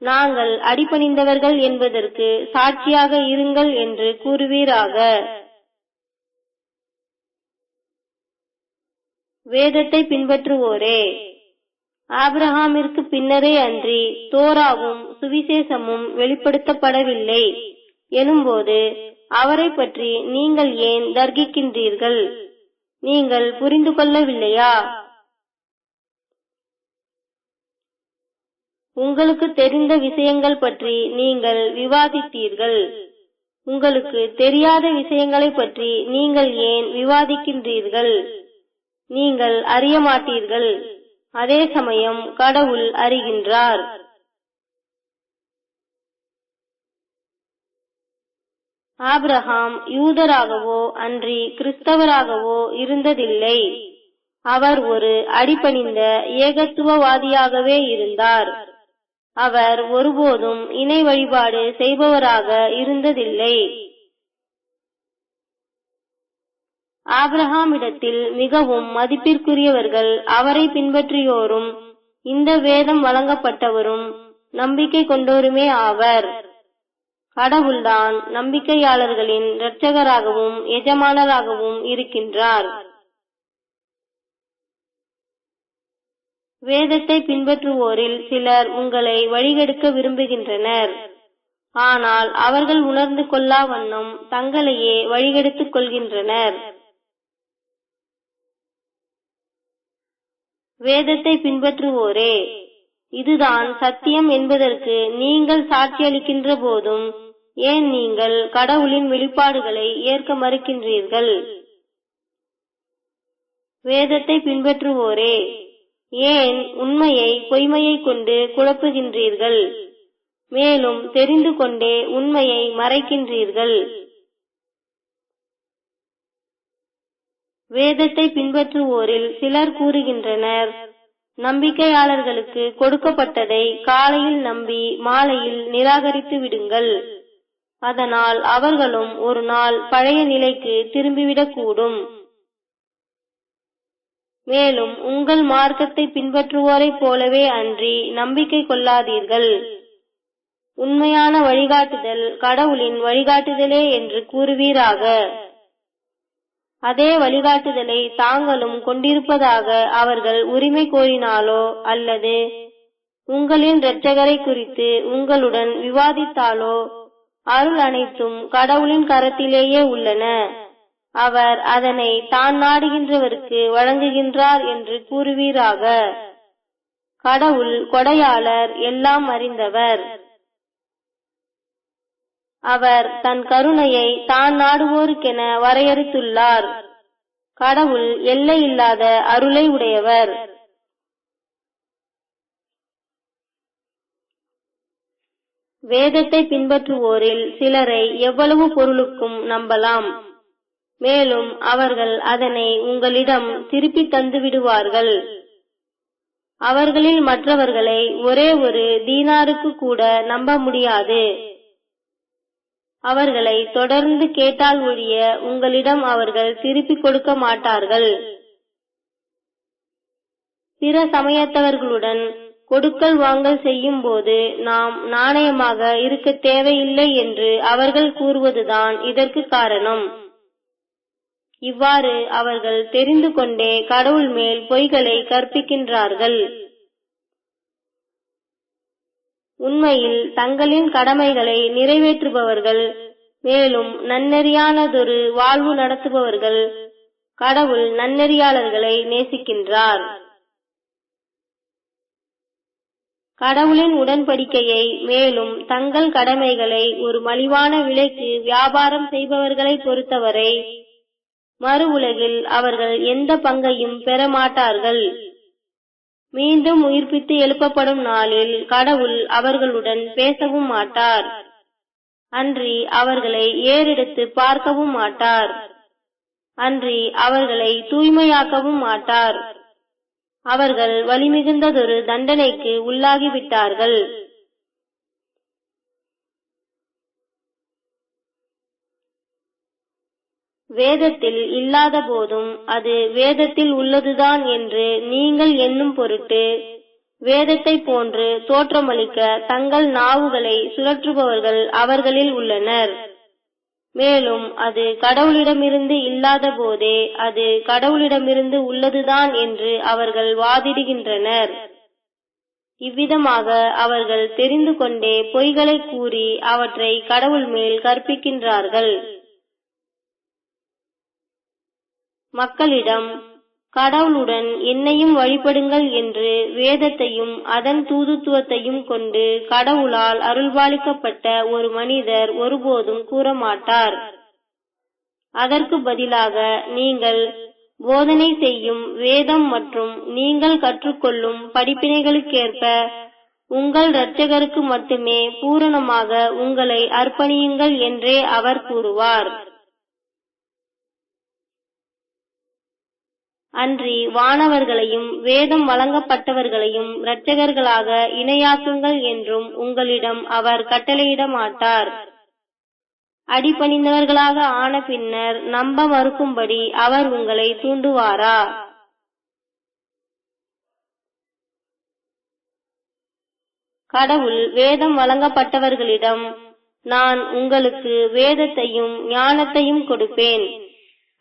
நாங்கள் அடிபணிந்தவர்கள் என்பதற்கு சாட்சியாக இருங்கள் என்று கூறுவீராக. வேதத்தை பின்பற்றுவோரே, ஆபிரகாமிற்கு பின்னரே அன்றி தோராவும் சுவிசேஷமும் வெளிப்படுத்தப்படவில்லை எனும்போது அவரை பற்றி நீங்கள் ஏன் தர்க்கிக்கின்றீர்கள்? நீங்கள் புரிந்து கொள்ளவில்லையா? உங்களுக்கு தெரிந்த விஷயங்கள் பற்றி நீங்கள் விவாதித்தீர்கள். உங்களுக்கு தெரியாத விஷயங்களை பற்றி நீங்கள் ஏன் விவாதிக்கின்றீர்கள்? நீங்கள் அறிய மாட்டீர்கள், அதே சமயம் கடவுள் அறிகின்றார். ஆபிரகாம் யூதராகவோ அன்றி கிறிஸ்தவராகவோ இருந்ததில்லை. அவர் ஒரு அடிபணிந்த ஏகத்துவவாதியாகவே இருந்தார். அவர் ஒருபோதும் இணை வழிபாடு செய்பவராக இருந்ததில்லை. ஆபிரகாமிடத்தில் மிகவும் மதிப்பிற்குரியவர்கள் அவரை பின்பற்றியோரும் இந்த வேதம் வழங்கப்பட்டவரும் நம்பிக்கை கொண்டோருமே ஆவர். கடவுள்தான் நம்பிக்கையாளர்களின் இரட்சகராகவும் எஜமானராகவும் இருக்கின்றார். வேதத்தை பின்பற்றுவோரில் சிலர் உங்களை வழிகெடுக்க விரும்புகின்றனர். ஆனால் அவர்கள் உணர்ந்து கொள்ளா வண்ணம் தங்களையே வழிகெடுத்துக் கொள்கின்றனர். வேதத்தை பின்பற்றுவோரே, இதுதான் சத்தியம் என்பதற்கு நீங்கள் சாட்சியளிக்கின்ற போதும் ஏன் நீங்கள் கடவுளின் வெளிப்பாடுகளை ஏற்க மறுக்கின்றீர்கள்? வேதத்தை பின்பற்றுவோரே, ஏன் உண்மையை பொய்மையை கொண்டு குழப்புகின்றீர்கள்? மேலும் தெரிந்து கொண்டே உண்மையை மறைக்கின்றீர்கள். வேதத்தை பின்பற்றுவோரில் சிலர் கூறுகின்றனர், நம்பிக்கையாளர்களுக்கு கொடுக்கப்பட்டதை காலையில் நம்பி மாலையில் நிராகரித்து விடுங்கள். அதனால் அவர்களும் ஒரு நாள் பழைய நிலைக்கு திரும்பிவிடக்கூடும். மேலும் உங்கள் மார்க்கத்தை பின்பற்றுவோரைப் போலவே அன்றி நம்பிக்கை கொள்ளாதீர்கள். உண்மையான வழிகாட்டுதல் கடவுளின் வழிகாட்டுதலே என்று கூறுவீராக. அதே வழிகாட்டுதலை தாங்களும் கொண்டிருப்பதாக அவர்கள் உரிமை கோரினாலோ அல்லது உங்களின் இரட்சகரை குறித்து உங்களுடன் விவாதித்தாலோ அருள் அனைத்தும் கடவுளின் கரத்திலேயே உள்ளன. அவர் அதனை தான் நாடுகின்றவருக்கு வழங்குகின்றார் என்று கூறுவீராக. கடவுள் கொடையாளர், எல்லாம் அறிந்தவர். அவர் தன் கருணையை தான் நாடுவோருக்கென வரையறுத்துள்ளார். கடவுள் எல்லையில்லாத அருளை உடையவர். வேதத்தை பின்பற்றுவோரில் சிலரை எவ்வளவு பொருளுக்கும் நம்பலாம். மேலும் அவர்கள் அதனை உங்களிடம் திருப்பி தந்து விடுவார்கள். அவர்களில் மற்றவர்களை ஒரே ஒரு தீனாருக்கு கூட நம்ப முடியாது. அவர்களை தொடர்ந்து கேட்டால் ஒழிய உங்களிடம் அவர்கள் திருப்பிக் கொடுக்க மாட்டார்கள். பிற சமயத்தவர்களுடன் கொடுக்கல் வாங்கல் செய்யும் போது நாம் நாணயமாக இருக்க தேவையில்லை என்று அவர்கள் கூறுவதுதான் இதற்கு காரணம். இவ்வாறு அவர்கள் தெரிந்து கொண்டே கடவுள் மேல் பொய்களை கற்பிக்கின்றார்கள். உண்மையில் தங்களின் கடமைகளை நிறைவேற்றுபவர்கள், மேலும் நன்னெறியானதொரு வாழ்வு நடத்துபவர்கள், கடவுள் நன்னெறியாளர்களை நேசிக்கின்றார். கடவுளின் உடன்படிக்கையை மேலும் தங்கள் கடமைகளை ஒரு மலிவான விலைக்கு வியாபாரம் செய்பவர்களை பொறுத்தவரை மறு உலகில் அவர்கள் எந்த பங்கையும் பெற மாட்டார்கள். மீண்டும் உயிர்ப்பித்து எழுப்பப்படும் நாளில் கடவுள் அவர்களுடன் பேசவும் மாட்டார். அன்றி அவர்களை ஏறெடுத்து பார்க்கவும் மாட்டார். அன்றி அவர்களை தூய்மையாக்கவும் மாட்டார். அவர்கள் வலிமிகுந்ததொரு தண்டனைக்கு உள்ளாகிவிட்டார்கள். வேதத்தில் இல்லாத போதும் அது வேதத்தில் உள்ளதுதான் என்று நீங்கள் எண்ணும் பொருட்டு வேதத்தை போன்று தோற்றமளிக்க தங்கள் நாவுகளை சுழற்றுபவர்கள் அவர்களில் உள்ளனர். மேலும் அது கடவுளிடமிருந்து இல்லாத போதே அது கடவுளிடமிருந்து உள்ளதுதான் என்று அவர்கள் வாதிடுகின்றனர். இவ்விதமாக அவர்கள் தெரிந்து கொண்டே பொய்களை கூறி அவற்றை கடவுள் மேல் கற்பிக்கின்றார்கள். மக்களிடம் கடவுளுடன் என்னையும் வழிபடுங்கள் என்று வேதத்தையும் அதன் தூதுத்துவத்தையும் கொண்டு கடவுளால் அருள்பாலிக்கப்பட்ட ஒரு மனிதர் ஒருபோதும் கூறமாட்டார். அதற்கு பதிலாக நீங்கள் போதனை செய்யும் வேதம் மற்றும் நீங்கள் கற்றுக்கொள்ளும் படிப்பினைகளுக்கேற்ப உங்கள் இரட்சகருக்கு மட்டுமே பூரணமாக உங்களை அர்ப்பணியுங்கள் என்றே அவர் கூறுவார். அன்றி வானவர்களையும் வேதம் வழங்கப்பட்டவர்களையும் இரட்சகர்களாக இணையாக்குங்கள் என்றும் உங்களிடம் அவர் கட்டளையிட மாட்டார். அடிபணிந்தவர்களாக ஆன பின்னர் நம்ப மறுக்கும்படி அவர் உங்களை தூண்டுவாரா? கடவுள் வேதம் வழங்கப்பட்டவர்களிடம், நான் உங்களுக்கு வேதத்தையும் ஞானத்தையும் கொடுப்பேன்.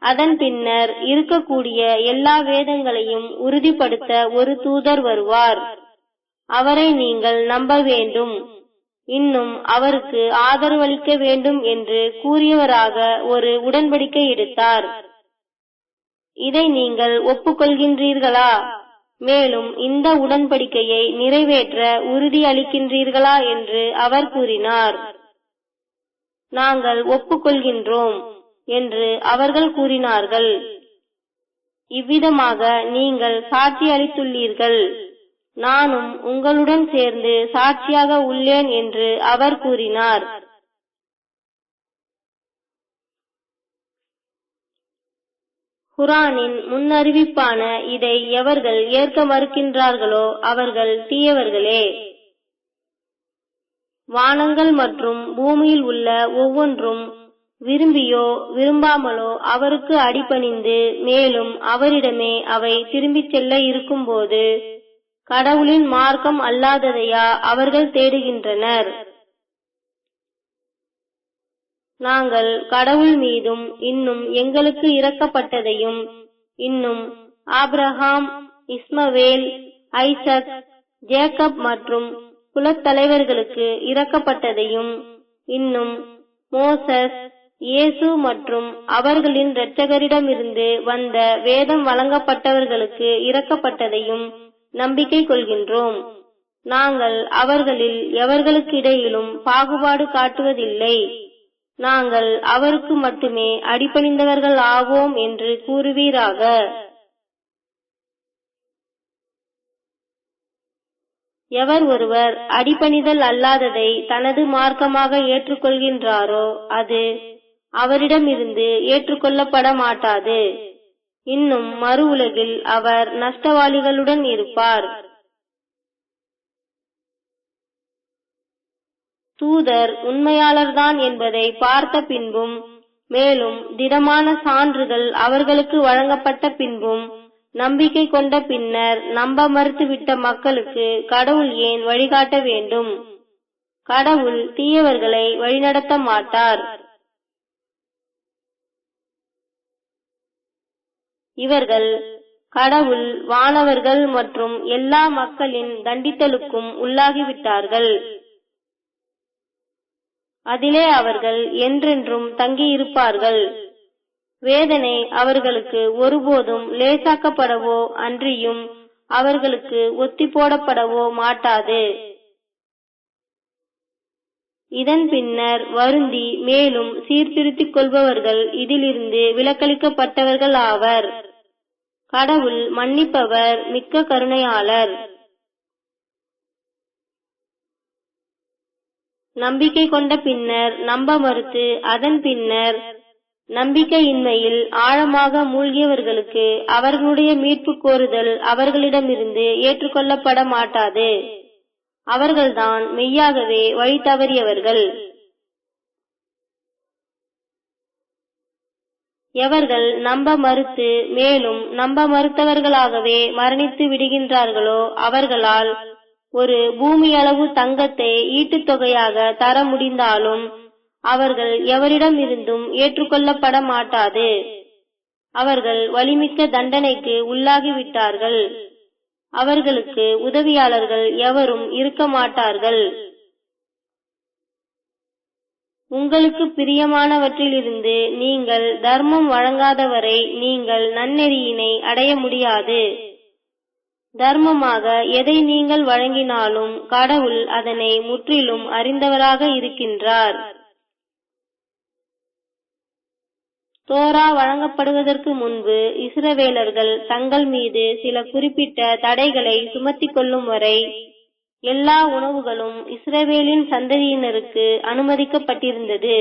அதன் பின்னர் இருக்கக்கூடிய எல்லா வேதங்களையும் உறுதிப்படுத்த ஒரு தூதர் வருவார். அவரை நீங்கள் நம்ப வேண்டும், இன்னும் அவருக்கு ஆதரவளிக்க வேண்டும் என்று கூறியவராக ஒரு உடன்படிக்கை எடுத்தார். இதை நீங்கள் ஒப்புக்கொள்கின்றீர்களா? மேலும் இந்த உடன்படிக்கையை நிறைவேற்ற உறுதி அளிக்கின்றீர்களா என்று அவர் கூறினார். நாங்கள் ஒப்புக்கொள்கின்றோம் என்று அவர்கள் கூறினார்கள். இவ்விதமாக நீங்கள் சாட்சி அளித்துள்ளீர்கள், நானும் உங்களுடன் சேர்ந்து சாட்சியாக உள்ளேன் என்று அவர் கூறினார். குர்ஆனின் முன்னறிவிப்பான இதை எவர்கள் ஏற்க மறுக்கின்றார்களோ அவர்கள் தீயவர்களே. வானங்கள் மற்றும் பூமியில் உள்ள ஒவ்வொன்றும் விரும்பியோ விரும்பாமலோ அவருக்கு அடிபணிந்து மேலும் அவரிடமே அவை திரும்பிச் செல்ல இருக்கும்போது கடவுளின் மார்க்கம் அல்லாததையா அவர்கள் தேடுகின்றனர்? நாங்கள் கடவுள் மீதும் இன்னும் எங்களுக்கு இரக்கப்பட்டதையும் இன்னும் ஆபிரகாம், இஸ்மவேல், ஐசக், ஜேக்கப் மற்றும் குலத்தலைவர்களுக்கு இரக்கப்பட்டதையும் இன்னும் மோசஸ், இயேசு மற்றும் அவர்களின் இரட்சகரிடமிருந்து வந்த வேதம் வழங்கப்பட்டவர்களுக்கு இரக்கப்பட்டதையும் நம்பிக்கை கொள்கின்றோம். நாங்கள் அவர்களில் எவர்களுக்கிடையிலும் பாகுபாடு காட்டுவதில்லை. நாங்கள் அவருக்கு மட்டுமே அடிபணிந்தவர்கள் ஆவோம் என்று கூறுவீராக. எவர் ஒருவர் அடிபணிதல் அல்லாததை தனது மார்க்கமாக ஏற்றுக்கொள்கின்றாரோ அது அவரிடமிருந்து ஏற்றுக்கொள்ளப்பட மாட்டாது. இன்னும் மறு உலகில் அவர் நஷ்டவாளிகளுடன் இருப்பார். தூதர் உண்மையாளர்தான் என்பதை பார்த்த பின்பும் மேலும் திடமான சான்றுகள் அவர்களுக்கு வழங்கப்பட்ட பின்பும் நம்பிக்கை கொண்ட பின்னர் நம்ப மறுத்துவிட்ட மக்களுக்கு கடவுள் ஏன் வழிகாட்ட வேண்டும்? கடவுள் தீயவர்களை வழிநடத்த மாட்டார். இவர்கள் கடவுள், வானவர்கள் மற்றும் எல்லா மக்களின் தண்டித்தலுக்கும் உள்ளாகிவிட்டார்கள். அதிலே அவர்கள் என்றென்றும் தங்கியிருப்பார்கள். வேதனை அவர்களுக்கு ஒருபோதும் லேசாக்கப்படவோ அன்றியும் அவர்களுக்கு ஒத்தி போடப்படவோ மாட்டாது. இதன் பின்னர் வருந்தி மேலும் சீர்திருத்திக் கொள்பவர்கள் இதிலிருந்து விலக்களிக்கப்பட்டவர்கள் ஆவர். கடவுள் மன்னிப்பவர், மிக்க கருணையாளர். நம்பிக்கை கொண்ட பின்னர் நம்ப மறுத்து அதன் பின்னர் நம்பிக்கையின்மையில் ஆழமாக மூழ்கியவர்களுக்கு அவர்களுடைய மீட்பு கோருதல் அவர்களிடமிருந்து ஏற்றுக்கொள்ளப்பட மாட்டாது. அவர்கள்தான் மெய்யாகவே வழி தவறியவர்கள். எவர்கள் நம்ப மறுத்து மேலும் நம்ப மறுத்தவர்களாகவே மரணித்து விடுகின்றார்களோ அவர்களால் ஒரு பூமியளவு தங்கத்தை ஈட்டுத் தொகையாக தர முடிந்தாலும் அவர்கள் எவரிடம் இருந்தும் ஏற்றுக்கொள்ளப்பட மாட்டாது. அவர்கள் வலிமிக்க தண்டனைக்கு உள்ளாகிவிட்டார்கள். அவர்களுக்கு உதவியாளர்கள் எவரும் இருக்க மாட்டார்கள். உங்களுக்கு பிரியமானவற்றிலிருந்து நீங்கள் தர்மம் வழங்காதவரை நீங்கள் நன்னெறியினை அடைய முடியாது. தர்மமாக எதை நீங்கள் வழங்கினாலும் கடவுள் அதனை முற்றிலும் அறிந்தவராக இருக்கின்றார். தோரா வழங்கப்படுவதற்கு முன்பு இஸ்ரவேலர்கள் தங்கள் மீது சில குறிப்பிட்ட தடைகளை சுமத்திக் கொள்ளும் வரை எல்லா உணவுகளும் இஸ்ரவேலின் சந்ததியினருக்கு அனுமதிக்கப்பட்டிருந்தது.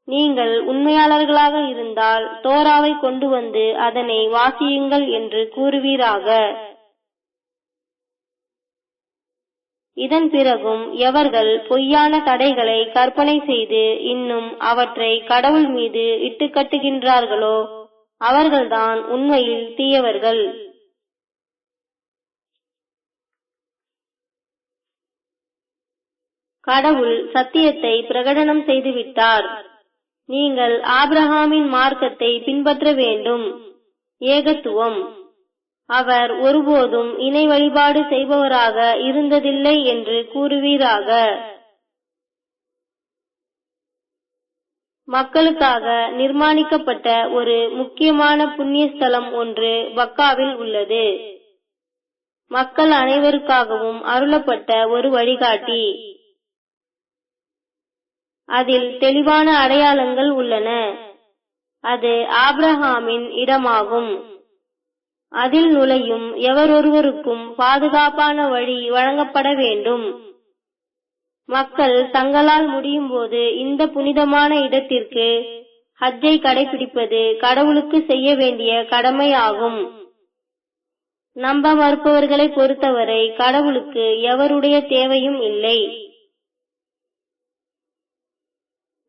நீங்கள் உண்மையாளர்களாக இருந்தால் தோராவை கொண்டு வந்து அதனை வாசியுங்கள் என்று கூறுவீராக. இதன் பிறகும் எவர்கள் பொய்யான தடைகளை கற்பனை செய்து இன்னும் அவற்றை கடவுள் மீது இட்டுக்கட்டுகின்றார்களோ அவர்கள்தான் உண்மையில் தீயவர்கள். கடவுள் சத்தியத்தை பிரகடனம் செய்துவிட்டார். நீங்கள் ஆபிரகாமின் மார்க்கத்தை பின்பற்ற வேண்டும். ஏகத்துவம். அவர் ஒருபோதும் இணை வழிபாடு செய்பவராக இருந்ததில்லை என்று கூறுவீராக. மக்களுக்காக நிர்மாணிக்கப்பட்ட ஒரு முக்கியமான புண்ணிய ஸ்தலம் ஒன்று பக்காவில் உள்ளது. மக்கள் அனைவருக்காகவும் அருளப்பட்ட ஒரு வழிகாட்டி. அதில் தெளிவான அடையாளங்கள் உள்ளன. அது ஆபிரகாமின் இடமாகும். அதில் நுழையும் எவரொருவருக்கும் பாதுகாப்பான வழி வழங்கப்பட வேண்டும். மக்கள் தங்களால் முடியும் போது இந்த புனிதமான இடத்திற்கு ஹஜ்ஜை கடைபிடிப்பது கடவுளுக்கு செய்ய வேண்டிய கடமையாகும். நம்ப மறுப்பவர்களை பொறுத்தவரை கடவுளுக்கு எவருடைய தேவையும் இல்லை.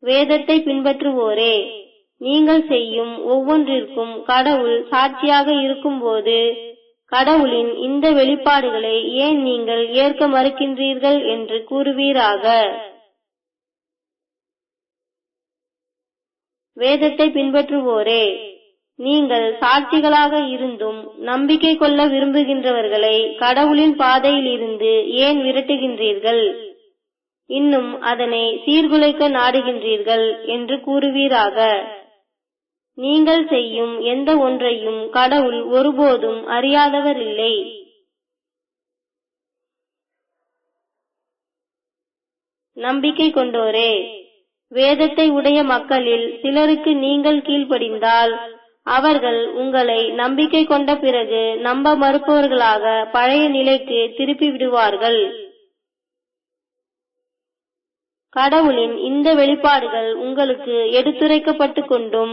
வேதத்தை பின்பற்றுவோரே, நீங்கள் செய்யும் ஒவ்வொன்றிற்கும் கடவுள் சாட்சியாக இருக்கும்போது கடவுளின் இந்த வெளிப்பாடுகளை ஏன் நீங்கள் ஏற்க மறுக்கின்றீர்கள் என்று கூறுவீராக. வேதத்தை பின்பற்றுவோரே, நீங்கள் சாட்சிகளாக இருந்தும் நம்பிக்கை கொள்ள விரும்புகின்றவர்களை கடவுளின் பாதையில் இருந்து ஏன் விரட்டுகின்றீர்கள், இன்னும் அதனை சீர்குலைக்க நாடுகின்றீர்கள் என்று கூறுவீராக. நீங்கள் செய்யும் எந்த ஒன்றையும் கடவுள் ஒருபோதும் அறியாதவர் இல்லை. நம்பிக்கை கொண்டோரே, வேதத்தை உடைய மக்களில் சிலருக்கு நீங்கள் கீழ்ப்படிந்தால் அவர்கள் உங்களை நம்பிக்கை கொண்ட பிறகு நம்ப மறுப்பவர்களாக பழைய நிலைக்கு திருப்பி விடுவார்கள். கடவுளின் இந்த வெளிப்பாடுகள் உங்களுக்கு எடுத்துரைக்கப்பட்டு கொண்டும்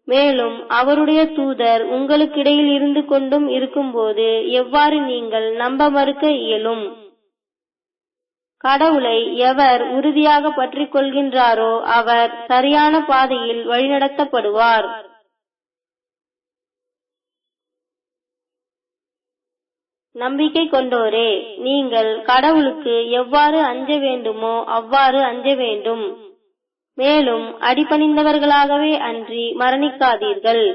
மேலும் அவருடைய தூதர் உங்களுக்கிடையில் இருந்து கொண்டும் இருக்கும்போது எவ்வாறு நீங்கள் நம்ப மறுக்க இயலும்? கடவுளை எவர் உறுதியாக பற்றிக் கொள்கின்றாரோ அவர் சரியான பாதையில் வழிநடத்தப்படுவார். நம்பிக்கை கொண்டோரே, நீங்கள் கடவுளுக்கு எவ்வாறு அஞ்ச வேண்டுமோ அவ்வாறு அஞ்ச வேண்டும். மேலும் அடிபணிந்தவர்களாகவே அன்றி மரணிக்காதீர்கள்.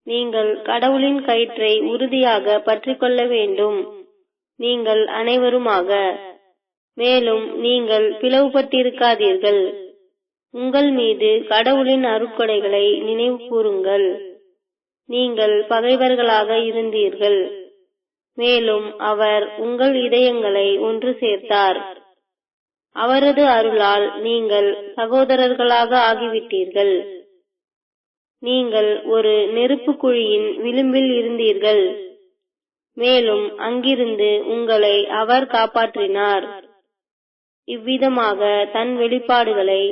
நீங்கள் கடவுளின் கயிற்றை உறுதியாக பற்றிக் கொள்ள வேண்டும், நீங்கள் அனைவருமாக. மேலும் நீங்கள் பிளவுபட்டிருக்காதீர்கள். உங்கள் மீது கடவுளின் அருட்கொடைகளை நினைவு கூறுங்கள். நீங்கள் பகைவர்களாக இருந்தீர்கள், மேலும் அவர் உங்கள் இதயங்களை ஒன்று சேர்த்தார். அவரது அருளால் நீங்கள் சகோதரர்களாக ஆகிவிட்டீர்கள். நீங்கள் ஒரு நெருப்பு குழியின் விளிம்பில் இருந்தீர்கள், மேலும் அங்கிருந்து உங்களை அவர் காப்பாற்றினார். இவ்விதமாக தன் வெளிப்பாடுகளை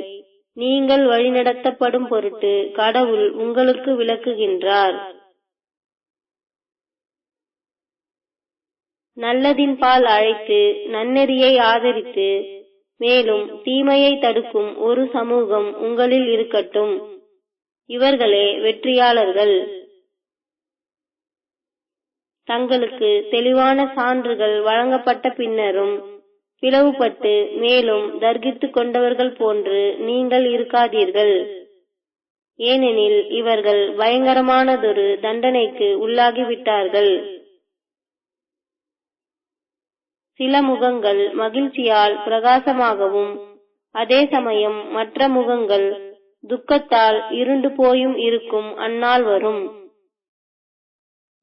நீங்கள் வழிநடத்தப்படும் பொருட்டு கடவுள் உங்களுக்கு விளக்குகின்றார். நல்லதின் பால் அழைத்து நன்னெறியை ஆதரித்து மேலும் தீமையை தடுக்கும் ஒரு சமூகம் உங்களில் இருக்கட்டும். இவர்களே வெற்றியாளர்கள். தங்களுக்கு தெளிவான சான்றுகள் வழங்கப்பட்ட பின்னரும் பிளவுபட்டு மேலும் தர்கித்துக் கொண்டவர்கள் போன்று நீங்கள் இருக்காதீர்கள். ஏனெனில் இவர்கள் பயங்கரமானதொரு தண்டனைக்கு உள்ளாகிவிட்டார்கள். சில முகங்கள் மகிழ்ச்சியால் பிரகாசமாகவும் அதே சமயம் மற்ற முகங்கள் துக்கத்தால் இருண்டு போயும் இருக்கும் அந்நாள் வரும்.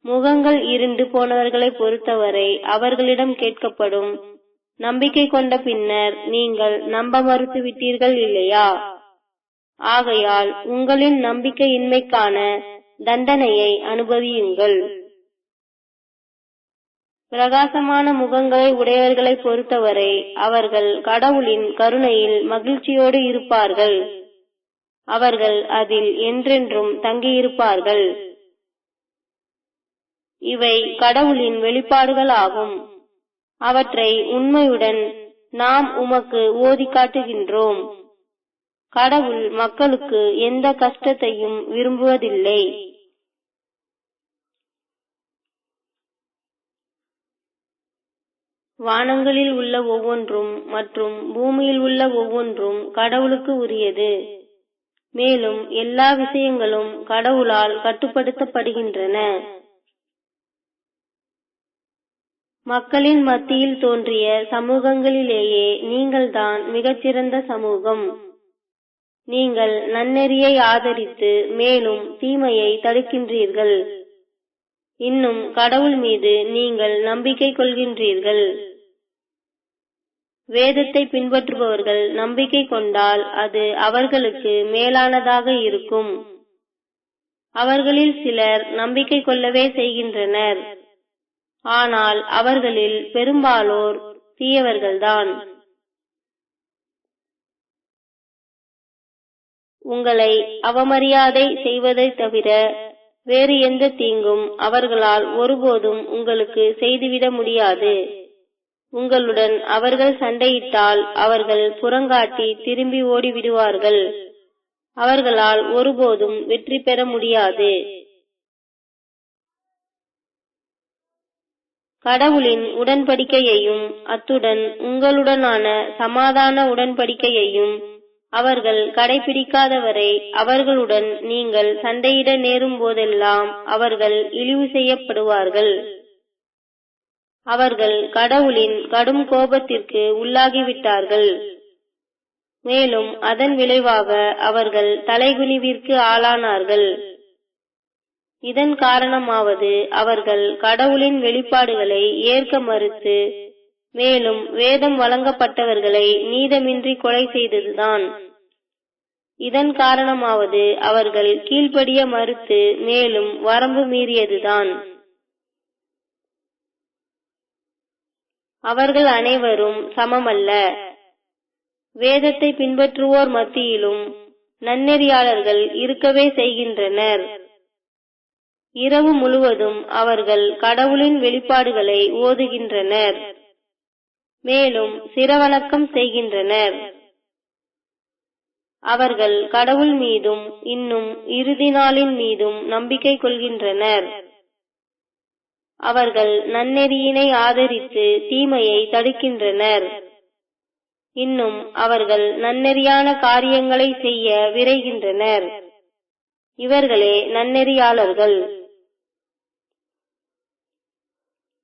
முகங்கள் இருண்டு போனவர்களை பொறுத்தவரை அவர்களிடம் கேட்கப்படும், நம்பிக்கை கொண்ட பின்னர் நீங்கள் நம்ப மறுத்துவிட்டீர்கள் இல்லையா? ஆகையால் உங்களின் நம்பிக்கையின்மைக்கான தண்டனையை அனுபவியுங்கள். பிரகாசமான முகங்களை உடையவர்களை பொறுத்தவரை அவர்கள் கடவுளின் கருணையில் மகிழ்ச்சியோடு இருப்பார்கள். அவர்கள் அதில் என்றென்றும் தங்கியிருப்பார்கள். இவை கடவுளின் வெளிப்பாடுகள் ஆகும். அவற்றை உண்மையுடன் நாம் உமக்கு ஓதி காட்டுகின்றோம். கடவுள் மக்களுக்கு எந்த கஷ்டத்தையும் விரும்புவதில்லை. வானங்களில் உள்ள ஒவ்வொன்றும் மற்றும் பூமியில் உள்ள ஒவ்வொன்றும் கடவுளுக்கு உரியது. மேலும் எல்லா விஷயங்களும் கடவுளால் கட்டுப்படுத்தப்படுகின்றன. மக்களின் மத்தியில் தோன்றிய சமூகங்களிலேயே நீங்கள்தான் மிகச்சிறந்த சமூகம். நீங்கள் நன்னெறியை ஆதரித்து மேலும் தீமையை தடுக்கின்றீர்கள். இன்னும் கடவுள் மீது நீங்கள் நம்பிக்கை கொள்கின்றீர்கள். வேதத்தை பின்பற்றுபவர்கள் நம்பிக்கை கொண்டால் அது அவர்களுக்கு மேலானதாக இருக்கும். அவர்களில் சிலர் நம்பிக்கை கொள்ளவே செய்கின்றனர். ஆனால் அவர்களில் பெரும்பாலோர் தீயவர்கள்தான். உங்களை அவமரியாதை செய்வதை தவிர வேறு எந்த தீங்கும் அவர்களால் ஒருபோதும் உங்களுக்கு செய்துவிட முடியாது. உங்களுடன் அவர்கள் சண்டையிட்டால் அவர்கள் புறங்காட்டி திரும்பி ஓடிவிடுவார்கள். அவர்களால் ஒருபோதும் வெற்றி பெற முடியாது. கடவுளின் உடன்படிக்கையையும் அத்துடன் உங்களுடனான சமாதான உடன்படிக்கையையும் அவர்கள் கடைபிடிக்காதவரை அவர்களுடன் நீங்கள் சண்டையிட நேரும் போதெல்லாம் அவர்கள் இழிவு செய்யப்படுவார்கள். அவர்கள் கடவுளின் கடும் கோபத்திற்கு உள்ளாகிவிட்டார்கள். மேலும் அதன் விளைவாக அவர்கள் தலைகுனிவிற்கு ஆளானார்கள். இதன் காரணமாவது அவர்கள் கடவுளின் வெளிப்பாடுகளை ஏற்க மறுத்து மேலும் வேதம் வழங்கப்பட்டவர்களை நீதமின்றி கொலை செய்ததுதான். இதன் காரணமாவது அவர்கள் கீழ்ப்படிய மறுத்து மேலும் வரம்பு மீறியதுதான். அவர்கள் அனைவரும் சமமல்ல. வேதத்தை பின்பற்றுவோர் மத்தியிலும் நன்னெறியாளர்கள் இருக்கவே செய்கின்றனர். இரவு முழுவதும் அவர்கள் கடவுளின் வெளிப்பாடுகளை ஓதுகின்றனர். மேலும் சிரவணக்கம் செய்கின்றனர். அவர்கள் கடவுள் மீதும் இன்னும் இறுதி நாளின் மீதும் நம்பிக்கை கொள்கின்றனர். அவர்கள் நன்னெறியினை ஆதரித்து தீமையை தடுக்கின்றனர். இன்னும் அவர்கள் நன்னெறியான காரியங்களை செய்ய விரைகின்றனர். இவர்களே நன்னெறியாளர்கள்.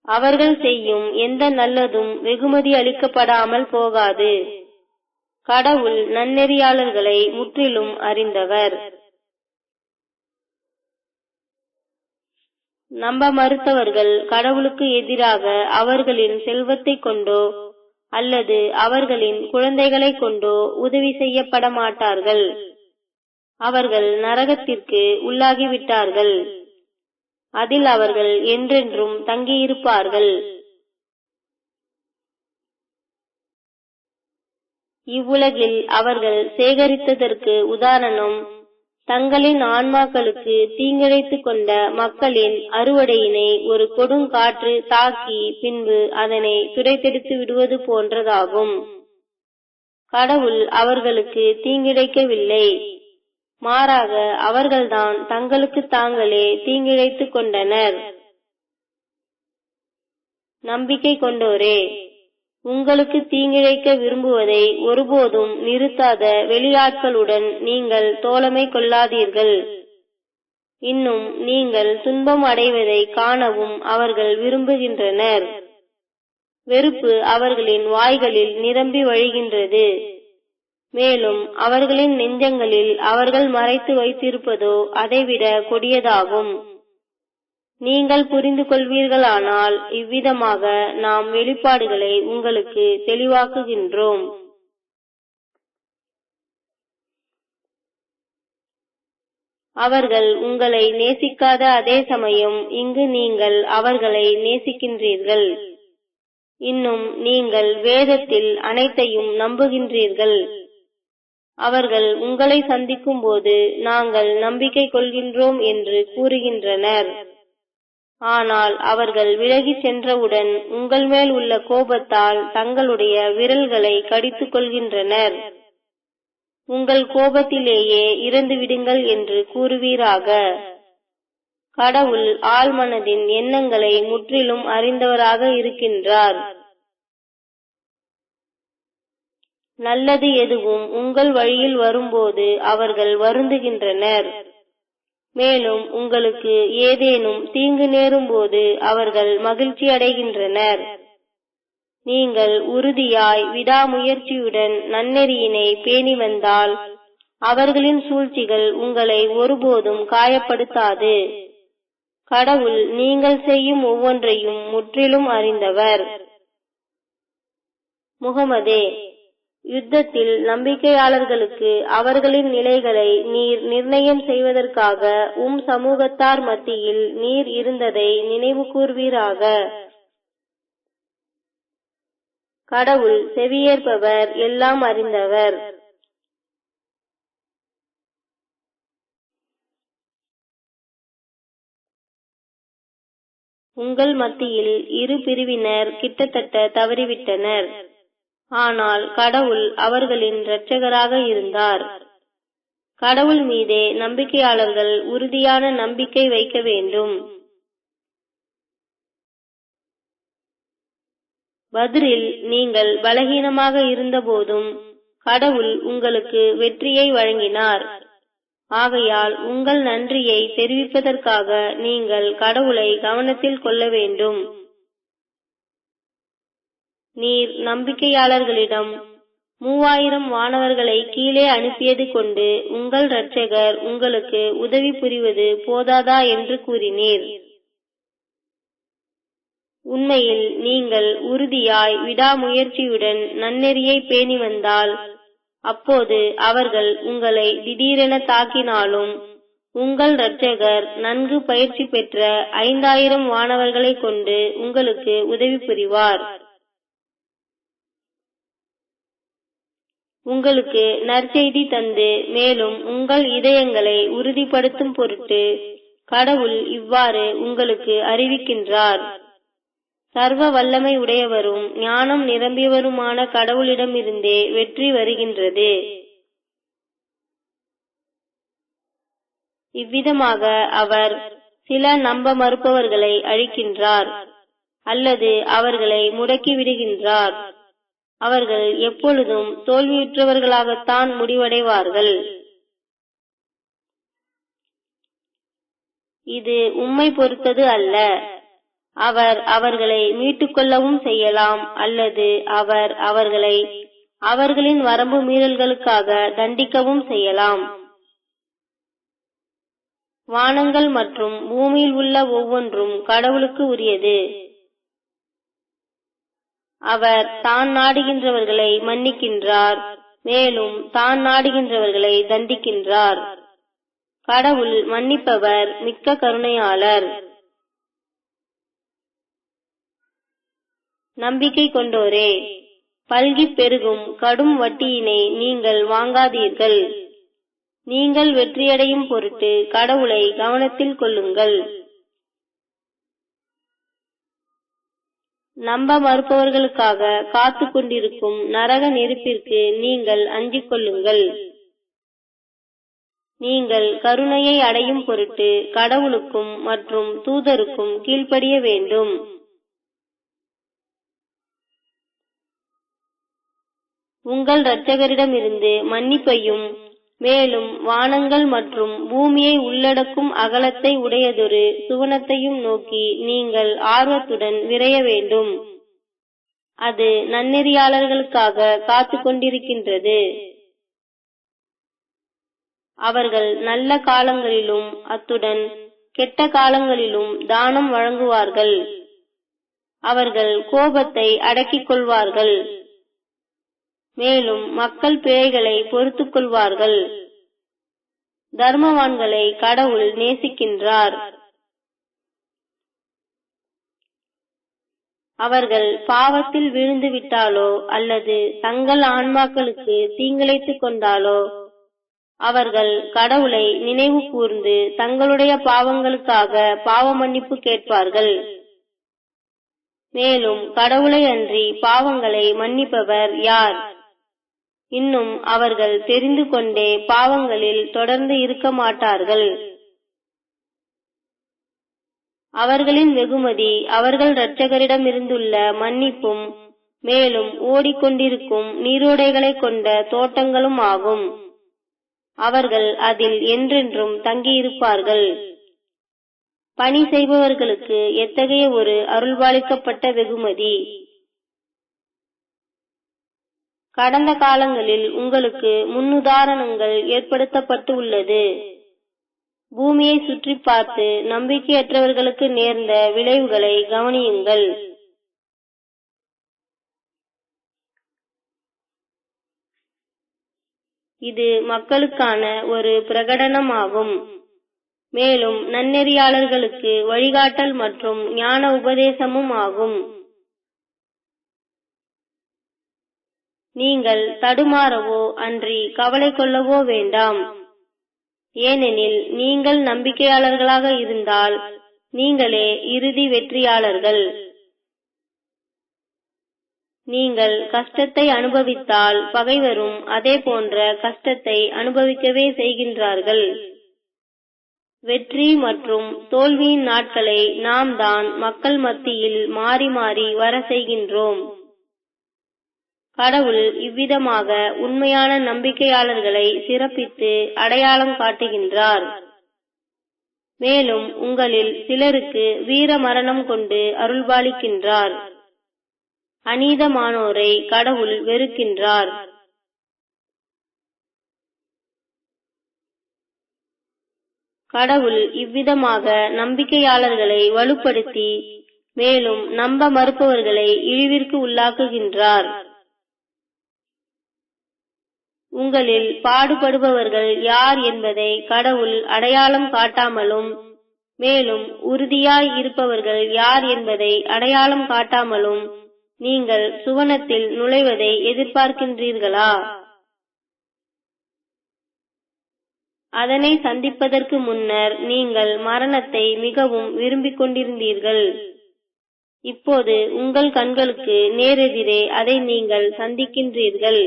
அவர்கள் செய்யும் எந்த நல்லதும் வெகுமதி அளிக்கப்படாமல் போகாது. கடவுள் நன்னெறியாளர்களை முற்றிலும் அறிந்தவர். நம்ப மறுத்தவர்கள் கடவுளுக்கு எதிராக அவர்களின் செல்வத்தை கொண்டோ அல்லது அவர்களின் குழந்தைகளை கொண்டோ உதவி செய்யப்பட மாட்டார்கள். அவர்கள் நரகத்திற்கு உள்ளாகிவிட்டார்கள். அதில் அவர்கள் என்றென்றும் தங்கியிருப்பார்கள். இவ்வுலகில் அவர்கள் சேகரித்ததற்கு உதாரணம் தங்களின் ஆன்மாக்களுக்கு தீங்கிழைத்துக் கொண்ட மக்களின் அறுவடையினை ஒரு கொடுங்காற்று தாக்கி பின்பு அதனை துடைத்தெடுத்து விடுவது போன்றதாகும். கடவுள் அவர்களுக்கு தீங்கிழைக்கவில்லை, மாறாக அவர்கள்தான் தங்களுக்கு தாங்களே தீங்கிழைத்துக் கொண்டனர். நம்பிக்கை கொண்டோரே, உங்களுக்கு தீங்கிழைக்க விரும்புவதை ஒருபோதும் நிறுத்தாத வெளியாட்களுடன் நீங்கள் தோழமை கொள்ளாதீர்கள். இன்னும் நீங்கள் துன்பம் அடைவதை காணவும் அவர்கள் விரும்புகின்றனர். வெறுப்பு அவர்களின் வாய்களில் நிரம்பி வழிகின்றது. மேலும் அவர்களின் நெஞ்சங்களில் அவர்கள் மறைத்து வைத்திருப்பதோ அதைவிட கொடியதாகும். நீங்கள் புரிந்து கொள்வீர்களானால் இவ்விதமாக நாம் வெளிப்பாடுகளை உங்களுக்கு தெளிவாக்குகின்றோம். அவர்கள் உங்களை நேசிக்காத அதே சமயம் இங்கு நீங்கள் அவர்களை நேசிக்கின்றீர்கள். இன்னும் நீங்கள் வேதத்தில் அனைத்தையும் நம்புகின்றீர்கள். அவர்கள் உங்களை சந்திக்கும் போது நாங்கள் நம்பிக்கை கொள்கின்றோம் என்று கூறுகின்றனர். ஆனால் அவர்கள் விலகிச் சென்றவுடன் உங்கள் மேல் உள்ள கோபத்தால் தங்களுடைய விரல்களை கடித்துக் கொள்கின்றனர். உங்கள் கோபத்திலேயே இறந்து விடுங்கள் என்று கூறுவீராக. கடவுள் ஆழ்மனதின் எண்ணங்களை முற்றிலும் அறிந்தவராக இருக்கின்றார். நல்லது எதுவும் உங்கள் வழியில் வரும்போது அவர்கள் வருந்துகின்றனர். மேலும் உங்களுக்கு ஏதேனும் தீங்கு நேரும் போது அவர்கள் மகிழ்ச்சி அடைகின்றனர். நீங்கள் உறுதியாய் விடாமுயற்சியுடன் நன்னெறியினை பேணி வந்தால் அவர்களின் சூழ்ச்சிகள் உங்களை ஒருபோதும் காயப்படுத்தாது. கடவுள் நீங்கள் செய்யும் ஒவ்வொன்றையும் முற்றிலும் அறிந்தவர். முகமதே, யுத்தத்தில் நம்பிக்கையாளர்களுக்கு அவர்களின் நிலைகளை நீர் நிர்ணயம் செய்வதற்காக சமூகத்தார் மத்தியில் நீர் இருந்ததை நினைவு கூர்வீராக. கடவுள் செவியேற்பவர், எல்லாம் அறிந்தவர். உங்கள் மத்தியில் இரு பிரிவினர் கிட்டத்தட்ட தவறிவிட்டனர். ஆனால் கடவுள் அவர்களின் இரட்சகராக இருந்தார். கடவுள் மீதே நம்பிக்கையாளர்கள் உறுதியான நம்பிக்கை வைக்க வேண்டும். பத்ரில் நீங்கள் பலகீனமாக இருந்த போதும் கடவுள் உங்களுக்கு வெற்றியை வழங்கினார். ஆகையால் உங்கள் நன்றியை தெரிவிப்பதற்காக நீங்கள் கடவுளை கவனத்தில் கொள்ள வேண்டும். நீர் நம்பிக்கையாளர்களிடம் 3000 வானவர்களை கீழே அனுப்பியது கொண்டு உங்கள் இரட்சகர் உங்களுக்கு உதவி புரிவது போதாதா என்று கூறினீர். உண்மையில் நீங்கள் உறுதியாய் விடாமுயற்சியுடன் நன்னெறியை பேணி வந்தால் அப்போது அவர்கள் உங்களை திடீரென தாக்கினாலும் உங்கள் இரட்சகர் நன்கு பயிற்சி பெற்ற 5000 வானவர்களை கொண்டு உங்களுக்கு உதவி புரிவார். உங்களுக்கு நற்செய்தி தந்து மேலும் உங்கள் இதயங்களை உறுதிப்படுத்தும் பொருட்டு கடவுள் இவ்வாறு உங்களுக்கு அறிவிக்கின்றார். சர்வ வல்லமை உடையவரும் ஞானம் நிரம்பியவருமான கடவுளிடமிருந்தே வெற்றி வருகின்றது. இவ்விதமாக அவர் சில நம்ப மறுப்பவர்களை அழிக்கின்றார் அல்லது அவர்களை முடக்கி விடுகின்றார். அவர்கள் எப்பொழுதும் தோல்வியுற்றவர்களாகத்தான் முடிவடைவார்கள். இது உம்மை பொறுத்தது அல்ல. அவர் அவர்களை மீட்டுக்கொள்ளவும் செய்யலாம் அல்லது அவர் அவர்களை அவர்களின் வரம்பு மீறல்களுக்காக தண்டிக்கவும் செய்யலாம். வானங்கள் மற்றும் பூமியில் உள்ள ஒவ்வொன்றும் கடவுளுக்கு உரியது. அவர் தான் நாடுகின்றவர்களை மன்னிக்கின்றார், மேலும் தான் நாடுகின்றவர்களை தண்டிக்கின்றார். கடவுள் மன்னிப்பவர், மிக்க கருணையாளர். நம்பிக்கை கொண்டோரே, பல்கிப் பெருகும் கடும் வட்டியினை நீங்கள் வாங்காதீர்கள். நீங்கள் வெற்றியடையும் பொருட்டு கடவுளை கவனத்தில் கொள்ளுங்கள். நம்ப மறுப்பவர்களுக்காக காத்து கொண்டிருக்கும் நரக நெருப்பிற்கு நீங்கள் அஞ்சிக் கொள்ளுங்கள். நீங்கள் கருணையை அடையும் பொருட்டு கடவுளுக்கும் மற்றும் தூதருக்கும் கீழ்ப்படிய வேண்டும். உங்கள் இரட்சகரிடமிருந்து மன்னிப்பையும் மேலும் வானங்கள் மற்றும் பூமியை உள்ளடக்கும் அகலத்தை உடையதொரு சுவனத்தையும் நோக்கி நீங்கள் ஆர்வத்துடன் விரைய வேண்டும். அது நன்னெறியாளர்களுக்காக காத்து கொண்டிருக்கின்றது. அவர்கள் நல்ல காலங்களிலும் அத்துடன் கெட்ட காலங்களிலும் தானம் வழங்குவார்கள். அவர்கள் கோபத்தை அடக்கிக் கொள்வார்கள். மேலும் மக்கள் பிழைகளை பொறுத்துக் கொள்வார்கள். தர்மவான்களை கடவுள் நேசிக்கின்றார். அவர்கள் பாவத்தில் விழுந்து விட்டாலோ அல்லது தங்கள் ஆன்மாக்களுக்கு தீங்கிழைத்துக் கொண்டாலோ அவர்கள் கடவுளை நினைவு கூர்ந்து தங்களுடைய பாவங்களுக்காக பாவ மன்னிப்பு கேட்பார்கள். மேலும் கடவுளை அன்றி பாவங்களை மன்னிப்பவர் யார்? இன்னும் அவர்கள் தெரிந்து கொண்டே பாவங்களில் தொடர்ந்து இருக்க மாட்டார்கள். அவர்களின் வெகுமதி அவர்கள் இரட்சகரிடமிருந்துள்ள மன்னிப்பும் மேலும் ஓடிக்கொண்டிருக்கும் நீரோடைகளை கொண்ட தோட்டங்களும் ஆகும். அவர்கள் அதில் என்றென்றும் தங்கியிருப்பார்கள். பணி செய்பவர்களுக்கு எத்தகைய ஒரு அருள்பாலிக்கப்பட்ட வெகுமதி! கடந்த காலங்களில் உங்களுக்கு முன்னுதாரணங்கள் ஏற்படுத்தப்பட்டு உள்ளது. பூமியை சுற்றி பார்த்து நம்பிக்கையற்றவர்களுக்கு நேர்ந்த விளைவுகளை கவனியுங்கள். இது மக்களுக்கான ஒரு பிரகடனமாகும். மேலும் நன்னெறியாளர்களுக்கு வழிகாட்டல் மற்றும் ஞான உபதேசமும் ஆகும். நீங்கள் தடுமாறவோ அன்றி கவலை கொள்ளவோ வேண்டாம். ஏனெனில் நீங்கள் நம்பிக்கையாளர்களாக இருந்தால் நீங்களே இறுதி வெற்றியாளர்கள். நீங்கள் கஷ்டத்தை அனுபவித்தால் பகைவரும் அதே போன்ற கஷ்டத்தை அனுபவிக்கவே செய்கின்றார்கள். வெற்றி மற்றும் தோல்வியின் நாட்களை நாம் தான் மக்கள் மத்தியில் மாறி மாறி வர செய்கின்றோம். கடவுள் இவ்விதமாக உண்மையான நம்பிக்கையாளர்களை சிறப்பித்து அடையாளம் காட்டுகின்றார். மேலும் உங்களில் சிலருக்கு வீர மரணம் கொண்டு அருள்பாலிக்கின்றார். அநீதமானோரை கடவுள் வெறுக்கின்றார். கடவுள் இவ்விதமாக நம்பிக்கையாளர்களை வலுப்படுத்தி மேலும் நம்ப மறுப்பவர்களை இழிவிற்கு உள்ளாக்குகின்றார். உங்களில் பாடுபடுபவர்கள் யார் என்பதை கடவுள் அடையாளம் காட்டாமலும் மேலும் உறுதியாய் இருப்பவர்கள் யார் என்பதை அடையாளம் காட்டாமலும் நீங்கள் சுவனத்தில் நுழைவதை எதிர்பார்க்கின்றீர்களா? அதனை சந்திப்பதற்கு முன்னர் நீங்கள் மரணத்தை மிகவும் விரும்பிக் கொண்டிருந்தீர்கள். இப்போது உங்கள் கண்களுக்கு நேரெதிரே அதை நீங்கள் சந்திக்கின்றீர்கள்.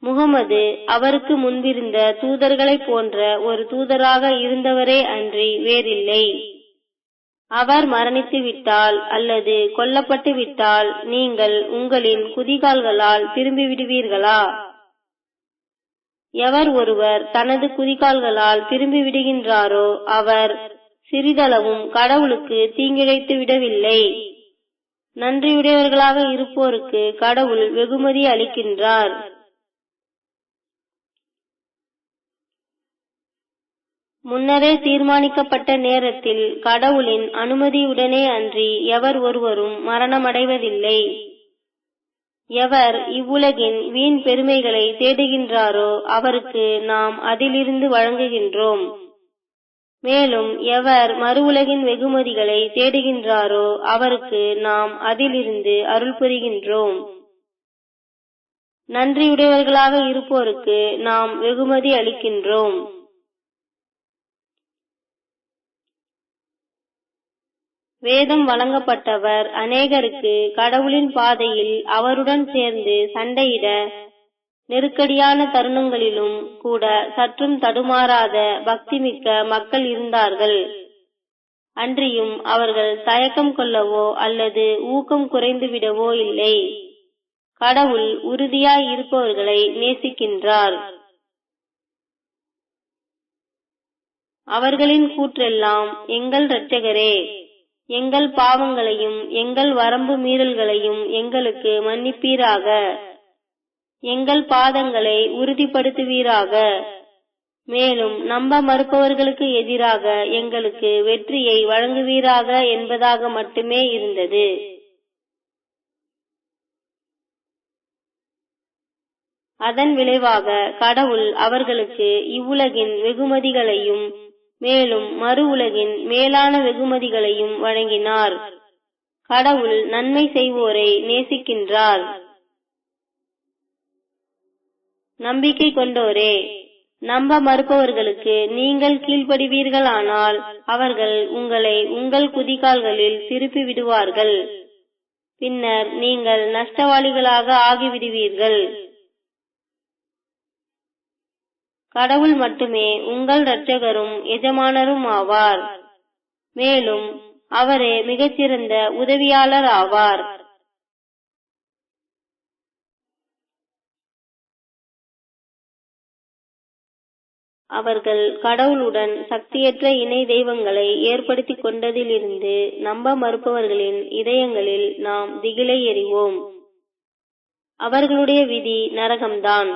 முகமது அவருக்கு முன்பிருந்த தூதர்களைப் போன்ற ஒரு தூதராக இருந்தவரே அன்றி வேறில்லை. அவர் மரணித்து விட்டால் அல்லது கொல்லப்பட்டு விட்டால் நீங்கள் உங்களின் குதிகால்களால் திரும்பி விடுவீர்களா? எவர் ஒருவர் தனது குதிகால்களால் திரும்பி விடுகின்றாரோ அவர் சிறிதளவும் கடவுளுக்கு தீங்கிழைத்து விடவில்லை. நன்றியுடையவர்களாக இருப்போருக்கு கடவுள் வெகுமதி அளிக்கின்றார். முன்னரே தீர்மானிக்கப்பட்ட நேரத்தில் கடவுளின் அனுமதியுடனே அன்றி எவர் ஒருவரும் மரணமடைவதில்லை. எவர் இவ்வுலகின் வீண் பெருமைகளை தேடுகின்றாரோ அவருக்கு நாம் அதிலிருந்து வழங்குகின்றோம். மேலும் எவர் மறு உலகின் வெகுமதிகளை தேடுகின்றாரோ அவருக்கு நாம் அதிலிருந்து அருள் புரிகின்றோம். நன்றியுடையவர்களாக இருப்போருக்கு நாம் வெகுமதி அளிக்கின்றோம். வேதம் வழங்கப்பட்டவர் அநேகருக்கு கடவுளின் பாதையில் அவருடன் சேர்ந்து சண்டையிட நெருக்கடியான தருணங்களிலும் கூட சற்றும் தடுமாறாத பக்திமிக்க மக்கள் இருந்தார்கள். அன்றியும் அவர்கள் தயக்கம் கொள்ளவோ அல்லது ஊக்கம் குறைந்துவிடவோ இல்லை. கடவுள் உறுதியாய் இருப்பவர்களை நேசிக்கின்றார். அவர்களின் கூற்றெல்லாம், எங்கள் இரட்சகரே, எங்கள் பாவங்களையும் எங்கள் வரம்பு மீறல்களையும் எங்களுக்கு மன்னிப்பீராக, எங்கள் பாதங்களை உறுதிப்படுத்துவீராக, மேலும் நம்ப மறுப்பவர்களுக்கு எதிராக எங்களுக்கு வெற்றியை வழங்குவீராக என்பதாக மட்டுமே இருந்தது. அதன் விளைவாக கடவுள் அவர்களுக்கு இவ்வுலகின் வெகுமதிகளையும் மேலும் மறு உலகின் மேலான வெகுமதிகளையும் வழங்கினார். கடவுள் நன்மை செய்வோரை நேசிக்கின்றார். நம்பிக்கை கொண்டோரே, நம்ப மறுப்பவர்களுக்கு நீங்கள் கீழ்ப்படிவீர்களானால் அவர்கள் உங்களை உங்கள் குதிகால்களில் திருப்பி விடுவார்கள். பின்னர் நீங்கள் நஷ்டவாளிகளாக ஆகிவிடுவீர்கள். கடவுள் மட்டுமே உங்கள் இரட்சகரும் எஜமானரும் ஆவார். மேலும் அவரே மிகச்சிறந்த உதவியாளர் ஆவார். அவர்கள் கடவுளுடன் சக்தியற்ற இணை தெய்வங்களை ஏற்படுத்திக் கொண்டதிலிருந்து நம்ப மறுப்பவர்களின் இதயங்களில் நாம் திகிலை எறிவோம். அவர்களுடைய விதி நரகம்தான்.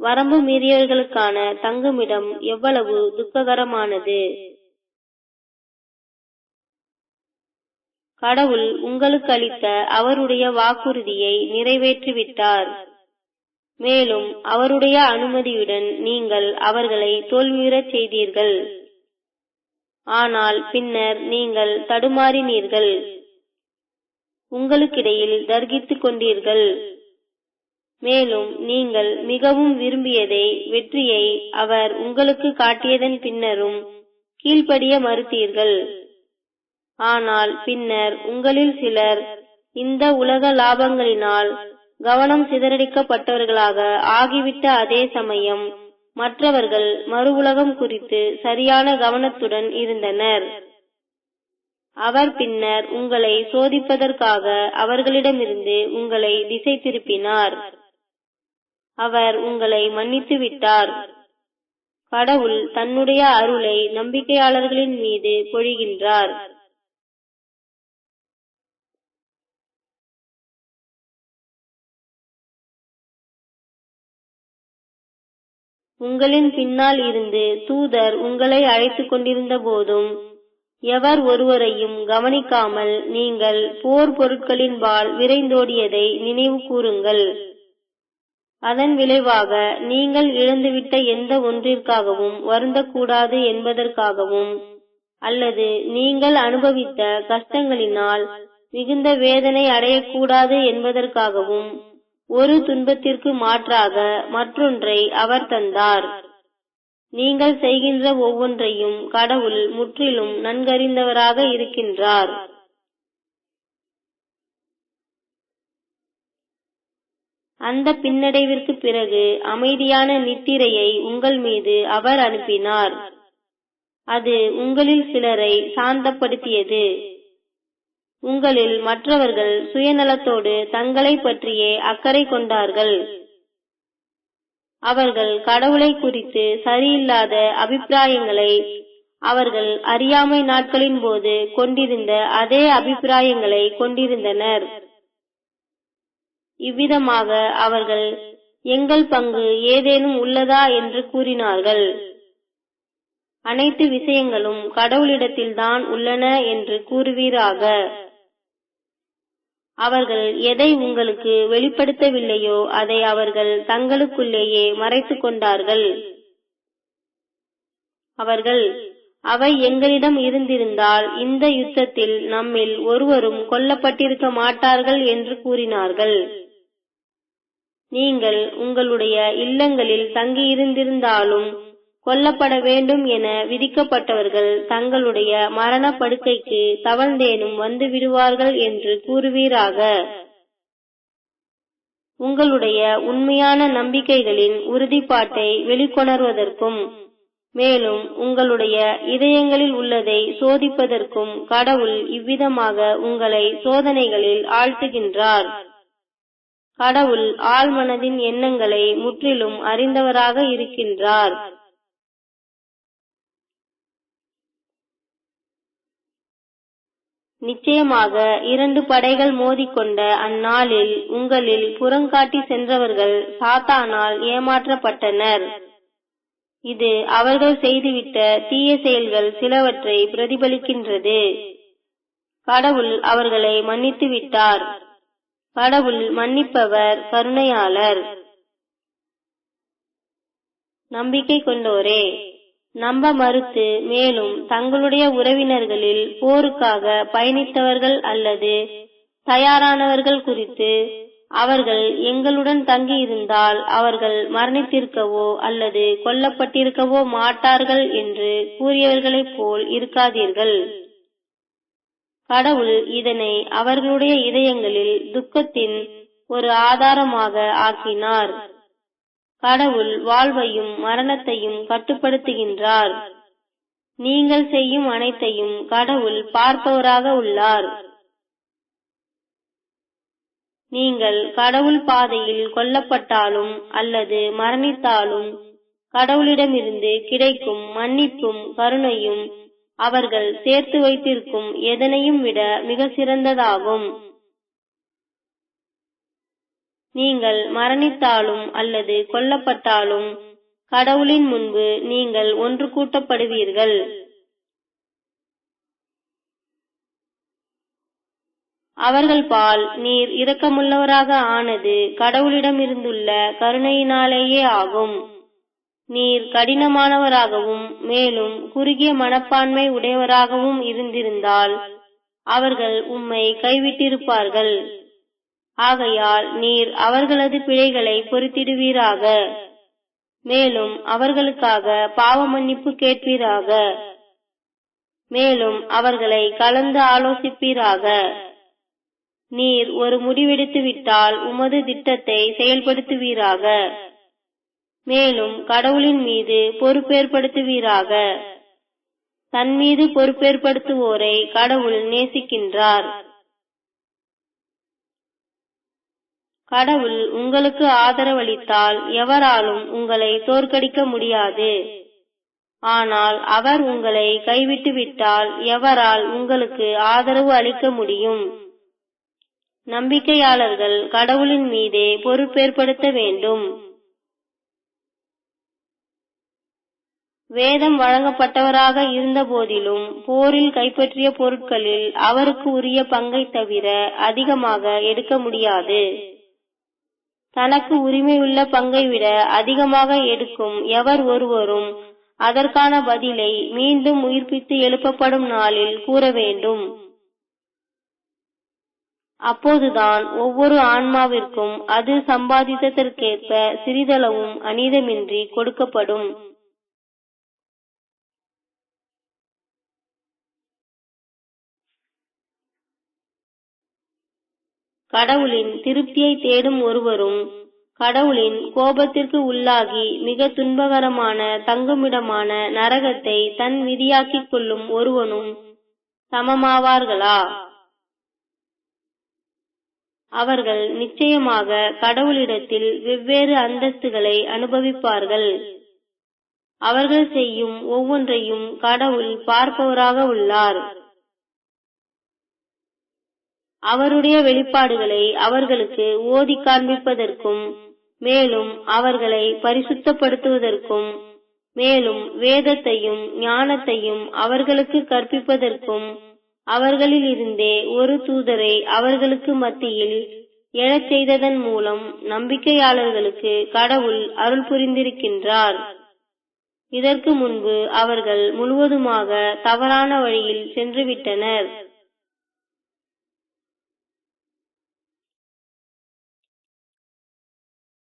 வரம்பு மீறியவர்களுக்கான தங்குமிடம் எவ்வளவு துக்ககரமானது! கடவுள் உங்களுக்கு அளித்த அவருடைய வாக்குறுதியை நிறைவேற்றிவிட்டார். மேலும் அவருடைய அனுமதியுடன் நீங்கள் அவர்களை தோல்வியுறச் செய்தீர்கள். ஆனால் பின்னர் நீங்கள் தடுமாறினீர்கள். உங்களுக்கிடையில் தர்கித்துக் கொண்டீர்கள். மேலும் நீங்கள் மிகவும் விரும்பியதை, வெற்றியை அவர் உங்களுக்கு காட்டியதன் பின்னரும் கீழ்ப்படிய மறுத்தீர்கள். ஆனால் பின்னர் உங்களில் சிலர் இந்த உலக லாபங்களினால் கவனம் சிதறடிக்கப்பட்டவர்களாக ஆகிவிட்ட அதே சமயம் மற்றவர்கள் மறு உலகம் குறித்து சரியான கவனத்துடன் இருந்தனர். அவர் பின்னர் உங்களை சோதிப்பதற்காக அவர்களிடமிருந்து உங்களை திசை திருப்பினார். அவர் உங்களை மன்னித்து விட்டார். கடவுள் தன்னுடைய அருளை நம்பிக்கையாளர்களின் மீது பொழிகின்றார். உங்களின் பின்னால் இருந்து தூதர் உங்களை அழைத்துக் கொண்டிருந்த போதும் எவர் ஒருவரையும் கவனிக்காமல் நீங்கள் போர் பொருட்களின்பால் விரைந்தோடியதை நினைவு கூறுங்கள். அதன் விளைவாக நீங்கள் இழந்துவிட்ட எந்த ஒன்றிற்காகவும் வருந்தக்கூடாது என்பதற்காகவும் அல்லது நீங்கள் அனுபவித்த கஷ்டங்களினால் மிகுந்த வேதனை அடையக்கூடாது என்பதற்காகவும் ஒரு துன்பத்திற்கு மாற்றாக மற்றொன்றை அவர் தந்தார். நீங்கள் செய்கின்ற ஒவ்வொன்றையும் கடவுள் முற்றிலும் நன்கறிந்தவராக இருக்கின்றார். அந்த பின்னடைவிற்கு பிறகு அமைதியான நித்திரையை உங்கள் மீது அவர் அனுப்பினார். அது உங்களில் சிலரை சாந்தப்படுத்தியது. உங்களில் மற்றவர்கள் சுயநலத்தோடு தங்களை பற்றியே அக்கறை கொண்டார்கள். அவர்கள் கடவுளை குறித்து சரியில்லாத அபிப்பிராயங்களை அவர்கள் அறியாமை நாட்களின் போது கொண்டிருந்த அதே அபிப்பிராயங்களை கொண்டிருந்தனர். இவ்விதமாக அவர்கள் எங்கள் பங்கு ஏதேனும் உள்ளதா என்று கூறினார்கள். அனைத்து விஷயங்களும் கடவுளிடத்தில்தான் உள்ளன என்று கூறுவீராக. அவர்கள் எதை உங்களுக்கு வெளிப்படுத்தவில்லையோ அதை அவர்கள் தங்களுக்குள்ளேயே மறைத்துக் கொண்டார்கள். அவர்கள், அவை எங்களிடம் இருந்திருந்தால் இந்த யுத்தத்தில் நம்மில் ஒருவரும் கொல்லப்பட்டிருக்க மாட்டார்கள் என்று கூறினார்கள். நீங்கள் உங்களுடைய இல்லங்களில் தங்கியிருந்திருந்தாலும் கொல்லப்பட வேண்டும் என விதிக்கப்பட்டவர்கள் தங்களுடைய மரண படுக்கைக்கு தவழ்ந்தேனும் வந்து விடுவார்கள் என்று கூறுவீராக. உங்களுடைய உண்மையான நம்பிக்கைகளின் உறுதிப்பாட்டை வெளிக்கொணர்வதற்கும் மேலும் உங்களுடைய இதயங்களில் உள்ளதை சோதிப்பதற்கும் கடவுள் இவ்விதமாக உங்களை சோதனைகளில் ஆழ்த்துகின்றார். கடவுள் ஆழ்மனதின் எண்ணங்களை முற்றிலும் அறிந்தவராக இருக்கின்றார். நிச்சயமாக 2 படைகள் மோதிக்கொண்ட அந்நாளில் உங்களில் புறங்காட்டி சென்றவர்கள் சாத்தானால் ஏமாற்றப்பட்டனர். இது அவர்கள் செய்துவிட்ட தீய செயல்கள் சிலவற்றை பிரதிபலிக்கின்றது. கடவுள் அவர்களை மன்னித்து விட்டார். கடவுள் மன்னிப்பவர், கருணையாளர். நம்பிக்கை கொண்டோரே, நம்ப மறுத்து மேலும் தங்களுடைய உறவினர்களில் போருக்காக பயணித்தவர்கள் அல்லது தயாரானவர்கள் குறித்து அவர்கள் எங்களுடன் தங்கியிருந்தால் அவர்கள் மரணித்திருக்கவோ அல்லது கொல்லப்பட்டிருக்கவோ மாட்டார்கள் என்று கூறியவர்களைப் போல் இருக்காதீர்கள். கடவுள் இதனை அவர்களுடைய இதயங்களில் துக்கத்தின் ஒரு ஆதாரமாக ஆக்கினார். கடவுள் வாழ்வையும் மரணத்தையும் கட்டுப்படுத்துகின்றார். நீங்கள் செய்யும் அனைத்தையும் கடவுள் பார்ப்பவராக உள்ளார். நீங்கள் கடவுள் பாதையில் கொல்லப்பட்டாலும் அல்லது மரணித்தாலும் கடவுளிடமிருந்து கிடைக்கும் மன்னிப்பும் கருணையும் அவர்கள் சேர்த்து வைத்திருக்கும் எதனையும் விட மிக சிறந்ததாகும். நீங்கள் மரணித்தாலும் அல்லது கொல்லப்பட்டாலும் கடவுளின் முன்பு நீங்கள் ஒன்று கூட்டப்படுவீர்கள். அவர்கள் பால் நீர் இரக்கமுள்ளவராக ஆனது கடவுளிடமிருந்துள்ள கருணையினாலேயே ஆகும். நீர் கடினமானவராகவும் மேலும் குறுகிய மனப்பான்மை உடையவராகவும் இருந்திருந்தால் அவர்கள் உம்மை கைவிட்டிருப்பார்கள். ஆகையால் நீர் அவர்களது பிழைகளை பொறுத்திடுவீராக. மேலும் அவர்களுக்காக பாவ மன்னிப்பு கேட்பீராக. மேலும் அவர்களை கலந்து ஆலோசிப்பீராக. நீர் ஒரு முடிவெடுத்து விட்டால் உமது திட்டத்தை செயல்படுத்துவீராக. மேலும் கடவுளின் மீது பொறுப்பேற்படுத்துவீராக. தன் மீது பொறுப்பேற்படுத்துவோரை கடவுள் நேசிக்கின்றார். கடவுள் உங்களுக்கு ஆதரவளித்தால் எவராலும் உங்களை தோற்கடிக்க முடியாது. ஆனால் அவர் உங்களை கைவிட்டு விட்டால் எவரால் உங்களுக்கு ஆதரவு அளிக்க முடியும்? நம்பிக்கையாளர்கள் கடவுளின் மீதே பொறுப்பேற்படுத்த வேண்டும். வேதம் வழங்கப்பட்டவராக இருந்த போதிலும் போரில் கைப்பற்றிய பொருட்களில் அவருக்கு உரிய பங்கை தவிர அதிகமாக எடுக்க முடியாது. தனக்கு உரிமையுள்ள பங்கை விட அதிகமாக எடுக்கும் எவர் ஒருவரும் அதற்கான பதிலை மீண்டும் உயிர்ப்பித்து எழுப்பப்படும் நாளில் கூற வேண்டும். அப்போதுதான் ஒவ்வொரு ஆன்மாவிற்கும் அது சம்பாதித்ததற்கேற்ப சிறிதளவும் அநீதமின்றி கொடுக்கப்படும். கடவுளின் திருப்தியை தேடும் ஒருவரும் கடவுளின் கோபத்திற்கு உள்ளாகி மிக துன்பகரமான தங்குமிடமான நரகத்தை தன் விதியாக்கிக் கொள்ளும் ஒருவனும் சமமாவார்களா? அவர்கள் நிச்சயமாக கடவுளிடத்தில் வெவ்வேறு அந்தஸ்துகளை அனுபவிப்பார்கள். அவர்கள் செய்யும் ஒவ்வொன்றையும் கடவுள் பார்ப்பவராக உள்ளார். அவருடைய வெளிப்பாடுகளை அவர்களுக்கு ஓதி காண்பிப்பதற்கும் மேலும் அவர்களை பரிசுத்தப்படுத்துவதற்கும் மேலும் வேதத்தையும் ஞானத்தையும் அவர்களுக்கு கற்பிப்பதற்கும் அவர்களில் இருந்தே ஒரு தூதரை அவர்களுக்கு மத்தியில் எழச் செய்ததன் மூலம் நம்பிக்கையாளர்களுக்கு கடவுள் அருள் புரிந்திருக்கின்றார். இதற்கு முன்பு அவர்கள் முழுவதுமாக தவறான வழியில் சென்றுவிட்டனர்.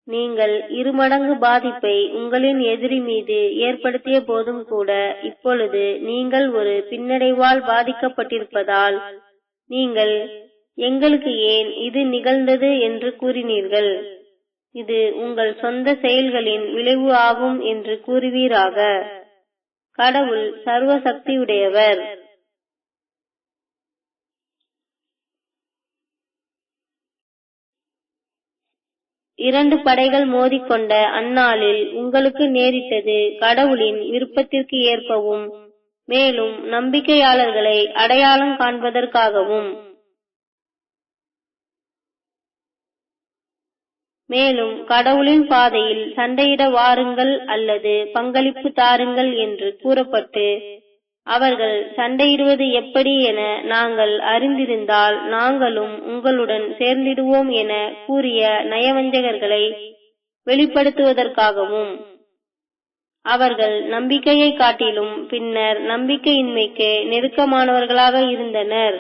நீங்கள் 2 மடங்கு பாதிப்பை உங்களின் எதிரி மீது ஏற்படுத்திய போதும் கூட இப்பொழுது நீங்கள் ஒரு பின்னடைவால் பாதிக்கப்பட்டிருப்பதால் நீங்கள் எங்களுக்கு ஏன் இது நிகழ்ந்தது என்று கூறினீர்கள். இது உங்கள் சொந்த செயல்களின் விளைவு ஆகும் என்று கூறுவீராக. கடவுள் சர்வ சக்தியுடையவர். இரண்டு படைகள் மோதிக்கொண்ட அந்நாளில் உங்களுக்கு நேரிட்டது கடவுளின் விருப்பத்திற்கு ஏற்பவும் மேலும் நம்பிக்கையாளர்களை அடையாளம் காண்பதற்காகவும். மேலும் கடவுளின் பாதையில் சண்டையிட வாருங்கள் அல்லது பங்களிப்பு தாருங்கள் என்று கூறப்பட்டு அவர்கள் சண்டையிடுவது எப்படி என நாங்கள் அறிந்திருந்தால் நாங்களும் உங்களுடன் சேர்ந்திடுவோம் என கூறிய நயவஞ்சகர்களை வெளிப்படுத்துவதற்காகவும். அவர்கள் நம்பிக்கையை காட்டிலும் பின்னர் நம்பிக்கையின்மைக்கு நெருக்கமானவர்களாக இருந்தனர்.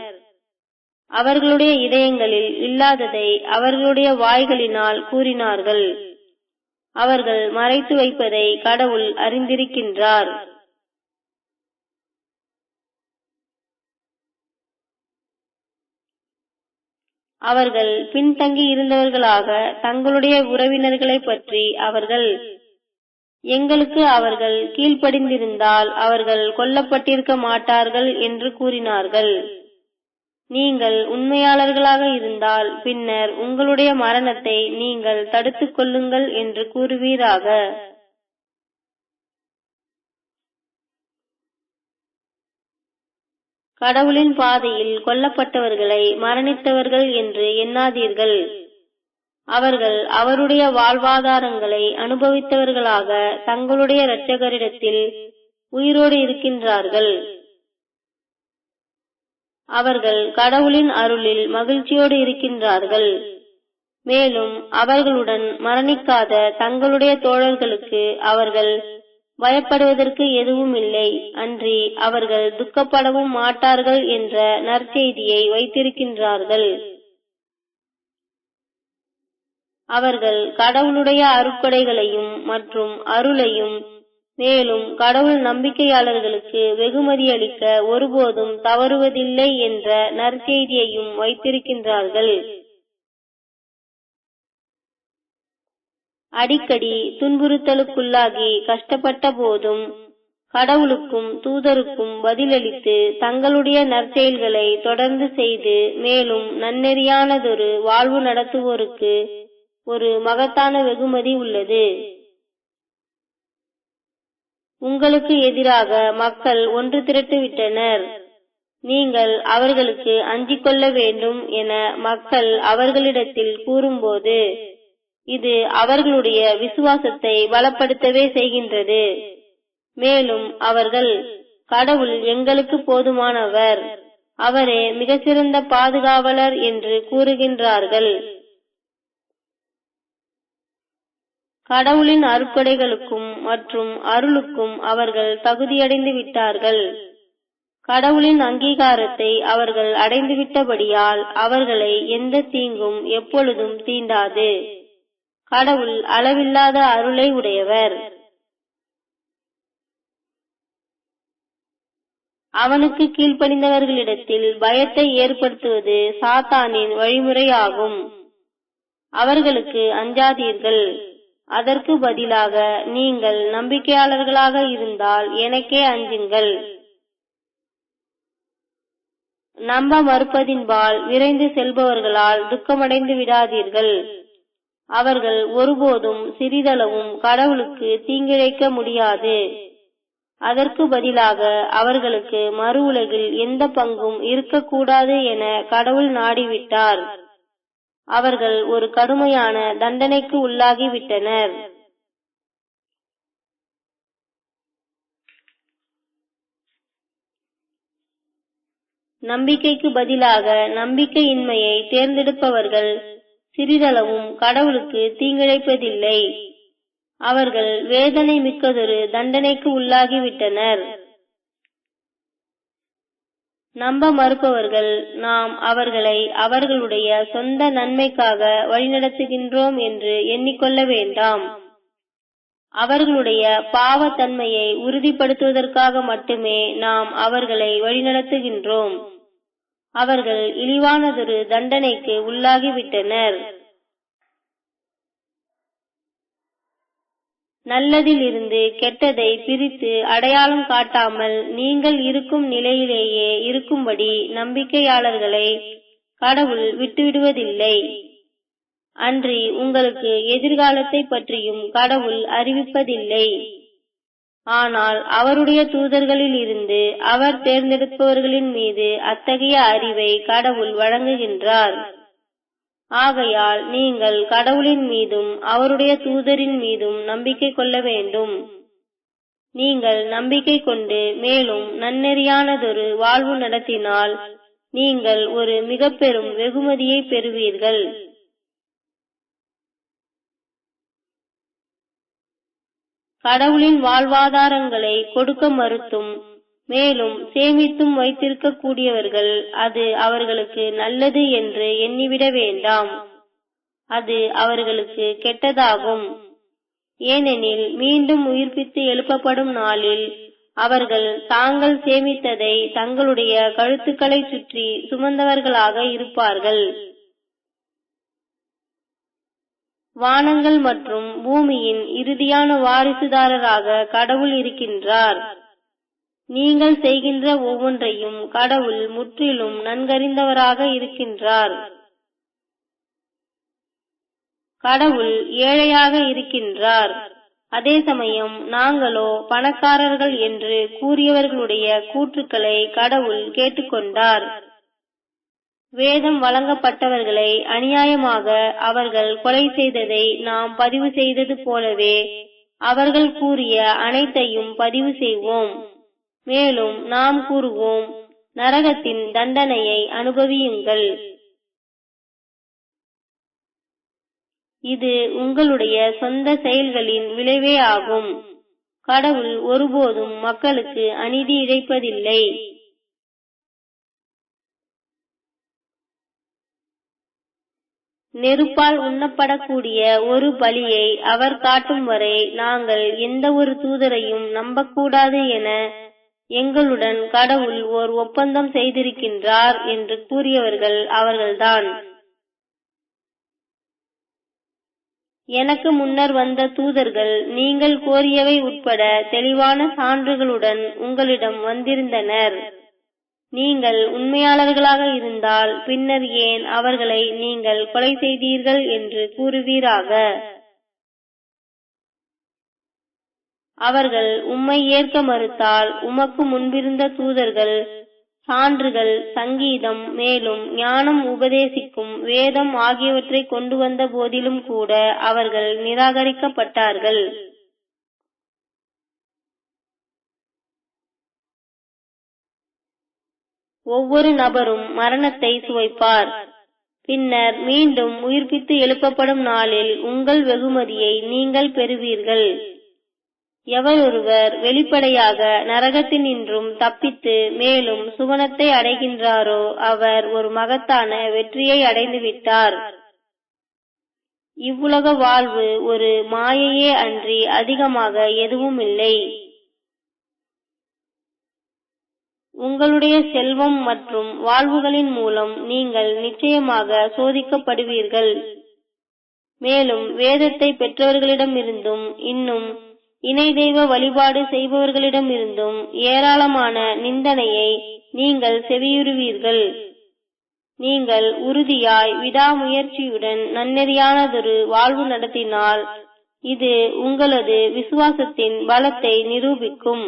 அவர்களுடைய இதயங்களில் இல்லாததை அவர்களுடைய வாய்களினால் கூறினார்கள். அவர்கள் மறைத்து வைப்பதை கடவுள் அறிந்திருக்கின்றார். அவர்கள் பின்தங்கி இருந்தவர்களாக தங்களுடைய உறவினர்களை பற்றி அவர்கள் எங்களுக்கு அவர்கள் கீழ்ப்படிந்திருந்தால் அவர்கள் கொல்லப்பட்டிருக்க மாட்டார்கள் என்று கூறினார்கள். நீங்கள் உண்மையாளர்களாக இருந்தால் பின்னர் உங்களுடைய மரணத்தை நீங்கள் தடுத்துக் கொள்ளுங்கள் என்று கூறுவீராக. கடவுளின் பாதையில் கொல்லப்பட்டவர்களை மரணித்தவர்கள் என்று எண்ணாதீர்கள். அவர்கள் அவருடைய வாழ்வாதாரங்களை அனுபவித்தவர்களாக தங்களுடைய இரட்சகரிடத்தில் உயிரோடு இருக்கின்றார்கள். அவர்கள் கடவுளின் அருளில் மகிழ்ச்சியோடு இருக்கின்றார்கள். மேலும் அவர்களுடன் மரணிக்காத தங்களுடைய தோழர்களுக்கு அவர்கள் பயப்படுவதற்கு எதுவும் இல்லை, அன்றி அவர்கள் துக்கப்படவும் மாட்டார்கள் என்ற நற்செய்தியை வைத்திருக்கின்றார்கள். அவர்கள் கடவுளுடைய அருட்கொடைகளையும் மற்றும் அருளையும் மேலும் கடவுள் நம்பிக்கையாளர்களுக்கு வெகுமதி அளிக்க ஒருபோதும் தவறுவதில்லை என்ற நற்செய்தியையும் வைத்திருக்கின்றார்கள். அடிக்கடி துன்புறுத்தலுக்குள்ளாகி கஷ்டப்பட்ட போதும் கடவுளுக்கும் தூதருக்கும் பதிலளித்து தங்களுடைய நற்செயல்களை தொடர்ந்து செய்து மேலும் நன்னெறியானதொரு வாழ்வு நடத்துவோருக்கு ஒரு மகத்தான வெகுமதி உள்ளது. உங்களுக்கு எதிராக மக்கள் ஒன்று திரட்டுவிட்டனர். நீங்கள் அவர்களுக்கு அஞ்சிக் கொள்ள வேண்டும் என மக்கள் அவர்களிடத்தில் கூறும்போது இது அவர்களுடைய விசுவாசத்தை பலப்படுத்தவே செய்கின்றது. மேலும் அவர்கள் கடவுள் எங்களுக்கு போதுமானவர், அவரே மிகச்சிறந்த பாதுகாவலர் என்று கூறுகின்றார்கள். கடவுளின் அருட்கொடைகளுக்கும் மற்றும் அருளுக்கும் அவர்கள் தகுதியடைந்து விட்டார்கள். கடவுளின் அங்கீகாரத்தை அவர்கள் அடைந்துவிட்டபடியால் அவர்களை எந்த தீங்கும் எப்பொழுதும் தீண்டாது. கடவுள் அளவில்லாத அருளை உடையவர். அவனுக்கு கீழ்ப்படிந்தவர்களிடத்தில் பயத்தை ஏற்படுத்துவது சாத்தானின் வழிமுறையாகும். அவர்களுக்கு அஞ்சாதீர்கள். அதற்கு பதிலாக நீங்கள் நம்பிக்கையாளர்களாக இருந்தால் எனக்கே அஞ்சுங்கள். நம்ப மறுப்பதின்பால் விரைந்து செல்பவர்களால் துக்கமடைந்து விடாதீர்கள். அவர்கள் ஒருபோதும் சிறிதளவும் கடவுளுக்கு தீங்கிழைக்க முடியாது. அதற்கு பதிலாக அவர்களுக்கு மறு உலகில் எந்த பங்கும் இருக்கக்கூடாது என கடவுள் நாடிவிட்டார். அவர்கள் ஒரு கடுமையான தண்டனைக்கு உள்ளாகிவிட்டனர். நம்பிக்கைக்கு பதிலாக நம்பிக்கையின்மையை தேர்ந்தெடுப்பவர்கள் சிறிதளவும் கடவுளுக்கு தீங்கிழைப்பதில்லை. அவர்கள் வேதனை மிக்கதொரு தண்டனைக்கு உள்ளாகிவிட்டனர். நம்ப மறுப்பவர்கள் நாம் அவர்களை அவர்களுடைய சொந்த நன்மைக்காக வழிநடத்துகின்றோம் என்று எண்ணிக்கொள்ள வேண்டாம். அவர்களுடைய பாவத்தன்மையை உறுதிப்படுத்துவதற்காக மட்டுமே நாம் அவர்களை வழிநடத்துகின்றோம். அவர்கள் இழிவானதொரு தண்டனைக்கு உள்ளாகிவிட்டனர். நல்லதிலிருந்து கெட்டதை பிரித்து அடையாளம் காட்டாமல் நீங்கள் இருக்கும் நிலையிலேயே இருக்கும்படி நம்பிக்கையாளர்களை கடவுள் விட்டுவிடுவதில்லை. அன்றி உங்களுக்கு எதிர்காலத்தை பற்றியும் கடவுள் அறிவிப்பதில்லை. ஆனால் அவருடைய தூதர்களில் இருந்து அவர் தேர்ந்தெடுப்பவர்களின் மீது அத்தகைய அறிவை கடவுள் வழங்குகின்றார். ஆகையால் நீங்கள் கடவுளின் மீதும் அவருடைய தூதரின் மீதும் நம்பிக்கை கொள்ள வேண்டும். நீங்கள் நம்பிக்கை கொண்டு மேலும் நன்னெறியானதொரு வாழ்வு நடத்தினால் நீங்கள் ஒரு மிக பெரும் வெகுமதியை பெறுவீர்கள். கடவுளின் வாழ்வாதாரங்களை கொடுக்க மறுத்தும் மேலும் சேமித்தும் வைத்திருக்க கூடியவர்கள் அது அவர்களுக்கு நல்லது என்று எண்ணிவிட வேண்டாம். அது அவர்களுக்கு கெட்டதாகும். ஏனெனில் மீண்டும் உயிர்ப்பித்து எழுப்பப்படும் நாளில் அவர்கள் தாங்கள் சேமித்ததை தங்களுடைய கழுத்துக்களை சுற்றி சுமந்தவர்களாக இருப்பார்கள். வானங்கள் மற்றும் பூமியின் இறுதியான வாரிசுதாரராக கடவுள் இருக்கின்றார். நீங்கள் செய்கின்ற ஒவ்வொன்றையும் கடவுள் முற்றிலும் நன்கறிந்தவராக இருக்கின்றார். கடவுள் ஏழையாக இருக்கின்றார். அதே சமயம் நாங்களோ பணக்காரர்கள் என்று கூறியவர்களுடைய கூற்றுக்களை கடவுள் கேட்டுக்கொண்டார். வேதம் வழங்கப்பட்டவர்களை அநியாயமாக அவர்கள் கொலை செய்ததை நாம் பதிவு செய்தது போலவே அவர்கள் கூறிய அனைத்தையும் பதிவு செய்வோம். மேலும் நாம் கூறுவோம், நரகத்தின் தண்டனையை அனுபவியுங்கள். இது உங்களுடைய சொந்த செயல்களின் விளைவே ஆகும். கடவுள் ஒருபோதும் மக்களுக்கு அநீதி இழைப்பதில்லை. நெருப்பால் உண்ணப்படக்கூடிய ஒரு பலியை அவர் காட்டும் வரை நாங்கள் எந்த ஒரு தூதரையும் நம்பக்கூடாது என எங்களுடன் கடவுள் ஓர் ஒப்பந்தம் செய்திருக்கின்றார் என்று கூறியவர்கள் அவர்கள்தான். எனக்கு முன்னர் வந்த தூதர்கள் நீங்கள் கோரியவை உட்பட தெளிவான சான்றுகளுடன் உங்களிடம் வந்திருந்தனர். நீங்கள் உண்மையாளர்களாக இருந்தால் பின்னர் ஏன் அவர்களை நீங்கள் கொலை செய்தீர்கள் என்று கூறுவீராக. அவர்கள் உம்மை ஏற்க மறுத்தால் உமக்கு முன்பிருந்த தூதர்கள் சான்றுகள், சங்கீதம், மேலும் ஞானம் உபதேசிக்கும் வேதம் ஆகியவற்றை கொண்டு வந்த போதிலும் கூட அவர்கள் நிராகரிக்கப்பட்டார்கள். ஒவ்வொரு நபரும் மரணத்தை சுவைப்பார். பின்னர் மீண்டும் உயிர்ப்பித்து எழுப்பப்படும் நாளில் உங்கள் வெகுமதியை நீங்கள் பெறுவீர்கள். எவரொருவர் வெளிப்படையாக நரகத்தினின்றும் தப்பித்து மேலும் சுவனத்தை அடைகின்றாரோ அவர் ஒரு மகத்தான வெற்றியை அடைந்துவிட்டார். இவ்வுலக வாழ்வு ஒரு மாயையே அன்றி அதிகமாக எதுவும் இல்லை. உங்களுடைய செல்வம் மற்றும் வாழ்வுகளின் மூலம் நீங்கள் நிச்சயமாக சோதிக்கப்படுவீர்கள். மேலும் வேதத்தை பெற்றவர்களிடமிருந்தும் இன்னும் இணை தெய்வ வழிபாடு செய்பவர்களிடமிருந்தும் ஏராளமான நிந்தனையை நீங்கள் செவியுறுவீர்கள். நீங்கள் உறுதியாய் விடாமுயற்சியுடன் நன்னெறியானதொரு வாழ்வு நடத்தினால் இது உங்களது விசுவாசத்தின் பலத்தை நிரூபிக்கும்.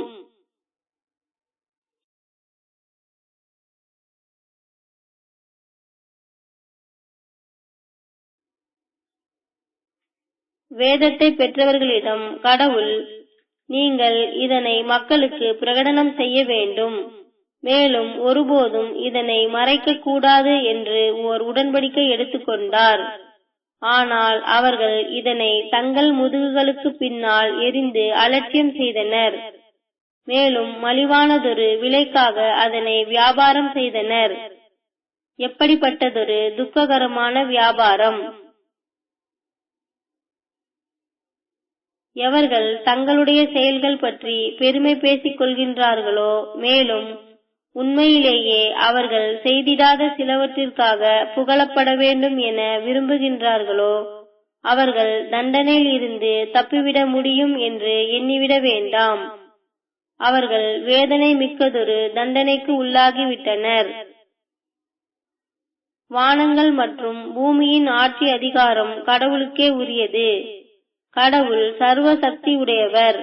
வேதத்தை பெற்றவர்களிடம் கடவுள், நீங்கள் இதனை மக்களுக்கு பிரகடனம் செய்ய வேண்டும், மேலும் ஒருபோதும் இதனை மறைக்க கூடாது என்று ஓர் உடன்படிக்கை எடுத்துக்கொண்டார். ஆனால் அவர்கள் இதனை தங்கள் முதுகுகளுக்கு பின்னால் எரிந்து அலட்சியம் செய்தனர். மேலும் மலிவானதொரு விலைக்காக அதனை வியாபாரம் செய்தனர். எப்படிப்பட்டதொரு துக்ககரமான வியாபாரம்! எவர்கள் தங்களுடைய செயல்கள் பற்றி பெருமை பேசிக் கொள்கின்றார்களோ, மேலும் உண்மையிலேயே அவர்கள் செய்திடாத சிலவற்றிற்காக புகழப்பட வேண்டும் என விரும்புகின்றார்களோ, அவர்கள் தண்டனையில் இருந்து தப்பிவிட முடியும் என்று எண்ணிவிட வேண்டாம். அவர்கள் வேதனை மிக்கதொரு தண்டனைக்கு உள்ளாகிவிட்டனர். வானங்கள் மற்றும் பூமியின் ஆட்சி அதிகாரம் கடவுளுக்கே உரியது. கடவுள் சர்வ சக்தி உடையவர்.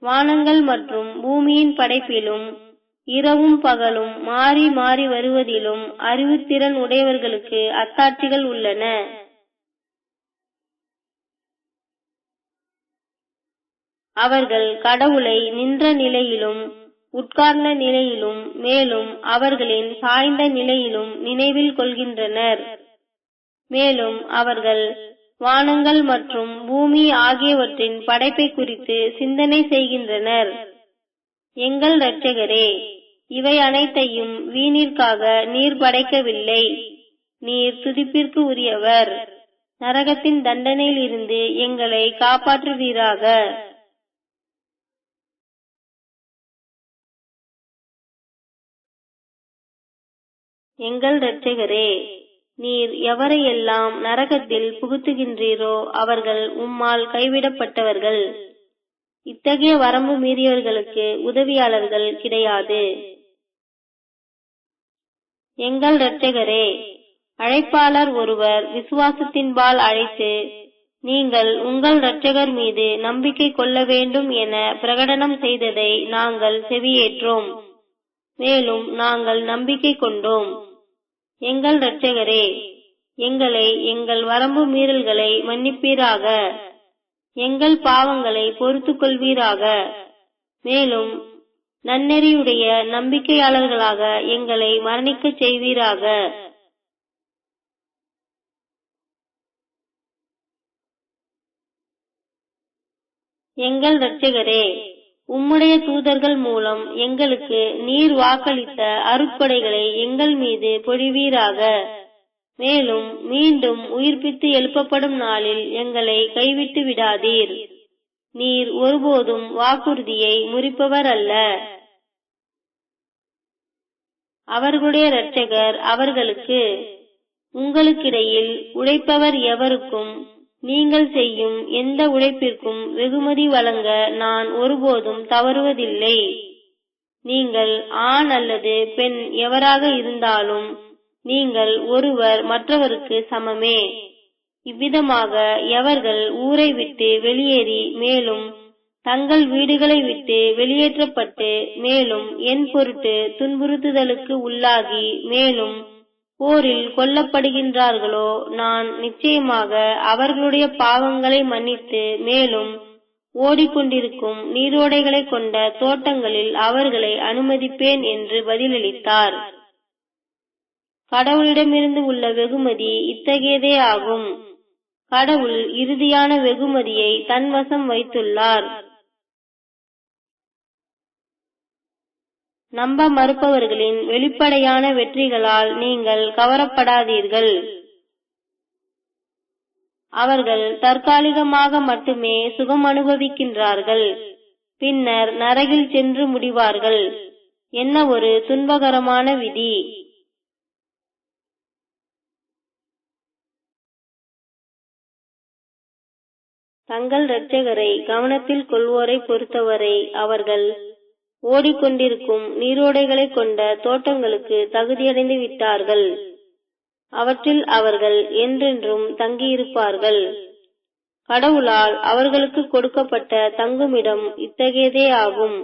வானங்கள் மற்றும் பூமியின் படைப்பிலும் இரவும் பகலும் மாறி மாறி வருவதிலும் அறிவுத்திறன் உடையவர்களுக்கு அத்தாட்சிகள் உள்ளன. அவர்கள் கடவுளை நின்ற நிலையிலும் உட்கார்ந்த நிலையிலும் மேலும் அவர்களின் சாய்ந்த நிலையிலும் நினைவில் கொள்கின்றனர். மேலும் அவர்கள் வானங்கள் மற்றும் பூமி ஆகியவற்றின் படைப்பை குறித்து சிந்தனை செய்கின்றனர். எங்கள் இரட்சகரே, இவை அனைத்தையும் வீணிற்காக நீர் படைக்கவில்லை. நீர் துதிப்பிற்கு உரியவர். நரகத்தின் தண்டனையில் இருந்து எங்களை காப்பாற்றுவீராக. எங்கள் இரட்சகரே, நீர் எவரையெல்லாம் நரகத்தில் புகுத்துகின்றீரோ அவர்கள் உம்மால் கைவிடப்பட்டவர்கள். இத்தகைய வரம்பு மீறியவர்களுக்கு உதவியாளர்கள் கிடையாது. எங்கள் இரட்சகரே, அழைப்பாளர் ஒருவர் விசுவாசத்தின்பால் அழைத்து, நீங்கள் உங்கள் இரட்சகர் மீது நம்பிக்கை கொள்ள வேண்டும் என பிரகடனம் செய்ததை நாங்கள் செவியேற்றோம். மேலும் நாங்கள் நம்பிக்கை கொண்டோம். எங்கள் இரட்சகரே, எங்களை எங்கள் வரம்பு மீறல்களை மன்னிப்பீராக. எங்கள் பாவங்களை பொறுத்துக் கொள்வீராக. மேலும் நன்னெறியுடைய நம்பிக்கையாளர்களாக எங்களை மரணிக்கச் செய்வீராக. எங்கள் இரட்சகரே, உம்முடைய தூதர்கள் மூலம் எங்களுக்கு நீர் வாக்களித்த அருட்கொடைகளை எங்கள் மீது பொழிவீராக. மேலும் மீண்டும் உயிர்ப்பித்து எழுப்பப்படும் நாளில் எங்களை கைவிட்டு விடாதீர். நீர் ஒருபோதும் வாக்குறுதியை முறிப்பவர் அல்ல. அவர்களுடைய இரட்சகர் அவர்களுக்கு, உங்களுக்கிடையில் உழைப்பவர் எவருக்கும் நீங்கள் செய்யும் எந்த உழைப்பிற்கும் வெகுமதி வழங்க நான் ஒருபோதும் தவறுவதில்லை. நீங்கள் ஆண் அல்லது பெண் எவராக இருந்தாலும் நீங்கள் ஒருவர் மற்றவருக்கு சமமே. இவ்விதமாக எவர்கள் ஊரை விட்டு வெளியேறி மேலும் தங்கள் வீடுகளை விட்டு வெளியேற்றப்பட்டு மேலும் என் பொருட்டு துன்புறுத்துதலுக்கு உள்ளாகி மேலும் போரில் கொல்லப்படுகின்றார்களோ, நான் நிச்சயமாக அவர்களுடைய பாவங்களை மன்னித்து மேலும் ஓடிக்கொண்டிருக்கும் நீரோடைகளை கொண்ட தோட்டங்களில் அவர்களை அனுமதிப்பேன் என்று பதிலளித்தார். கடவுளிடமிருந்து உள்ள வெகுமதி இத்தகையதே ஆகும். கடவுள் இறுதியான வெகுமதியை தன்வசம் வைத்துள்ளார். நம்ப மறுப்பவர்களின் வெளிப்படையான வெற்றிகளால் நீங்கள் கவரப்படாதீர்கள். அவர்கள் தற்காலிகமாக மட்டுமே சுகம் அனுபவிக்கின்றார்கள், பின்னர் நரகில் சென்று முடிவார்கள். என்ன ஒரு துன்பகரமான விதி! தங்கள் இரட்சகரை கவனத்தில் கொள்வோரை பொறுத்தவரை அவர்கள் ஓடிக்கொண்டிருக்கும் நீரோடைகளை கொண்ட தோட்டங்களுக்கு தகுதியடைந்து விட்டார்கள். அவற்றில் அவர்கள் என்றென்றும் தங்கியிருப்பார்கள். கடவுளால் அவர்களுக்கு கொடுக்கப்பட்ட தங்குமிடம் இத்தகையதே ஆகும்.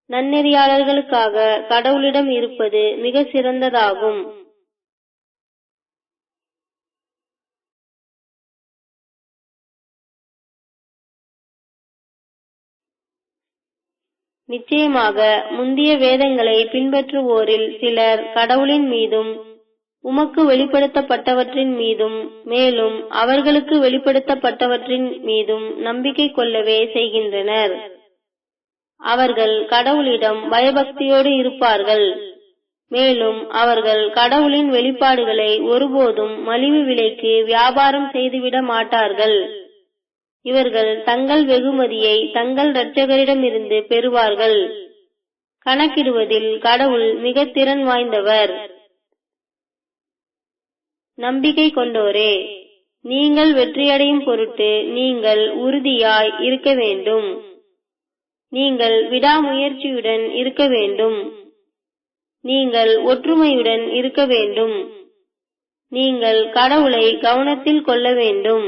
நன்னெறியாளர்களுக்காக கடவுளிடம் இருப்பது மிக சிறந்ததாகும். நிச்சயமாக முந்திய வேதங்களை பின்பற்றுவோரில் சிலர் கடவுளின் மீதும் உமக்கு வெளிப்படுத்தப்பட்டவற்றின் மீதும் மேலும் அவர்களுக்கு வெளிப்படுத்தப்பட்டவற்றின் மீதும் நம்பிக்கை கொள்ளவே செய்கின்றனர். அவர்கள் கடவுளிடம் பயபக்தியோடு இருப்பார்கள். மேலும் அவர்கள் கடவுளின் வெளிப்பாடுகளை ஒருபோதும் மலிவு விலைக்கு வியாபாரம் செய்துவிட மாட்டார்கள். இவர்கள் தங்கள் வெகுமதியை தங்கள் இரட்சகரிடமிருந்து பெறுவார்கள். கணக்கிடுவதில் கடவுள் மிக திறன் வாய்ந்தவர். நம்பிக்கை கொண்டோரே, நீங்கள் வெற்றியடையும் பொருட்டு நீங்கள் உறுதியாய் இருக்க வேண்டும். நீங்கள் விடாமுயற்சியுடன் இருக்க வேண்டும். நீங்கள் ஒற்றுமையுடன் இருக்க வேண்டும். நீங்கள் கடவுளை கவனத்தில் கொள்ள வேண்டும்.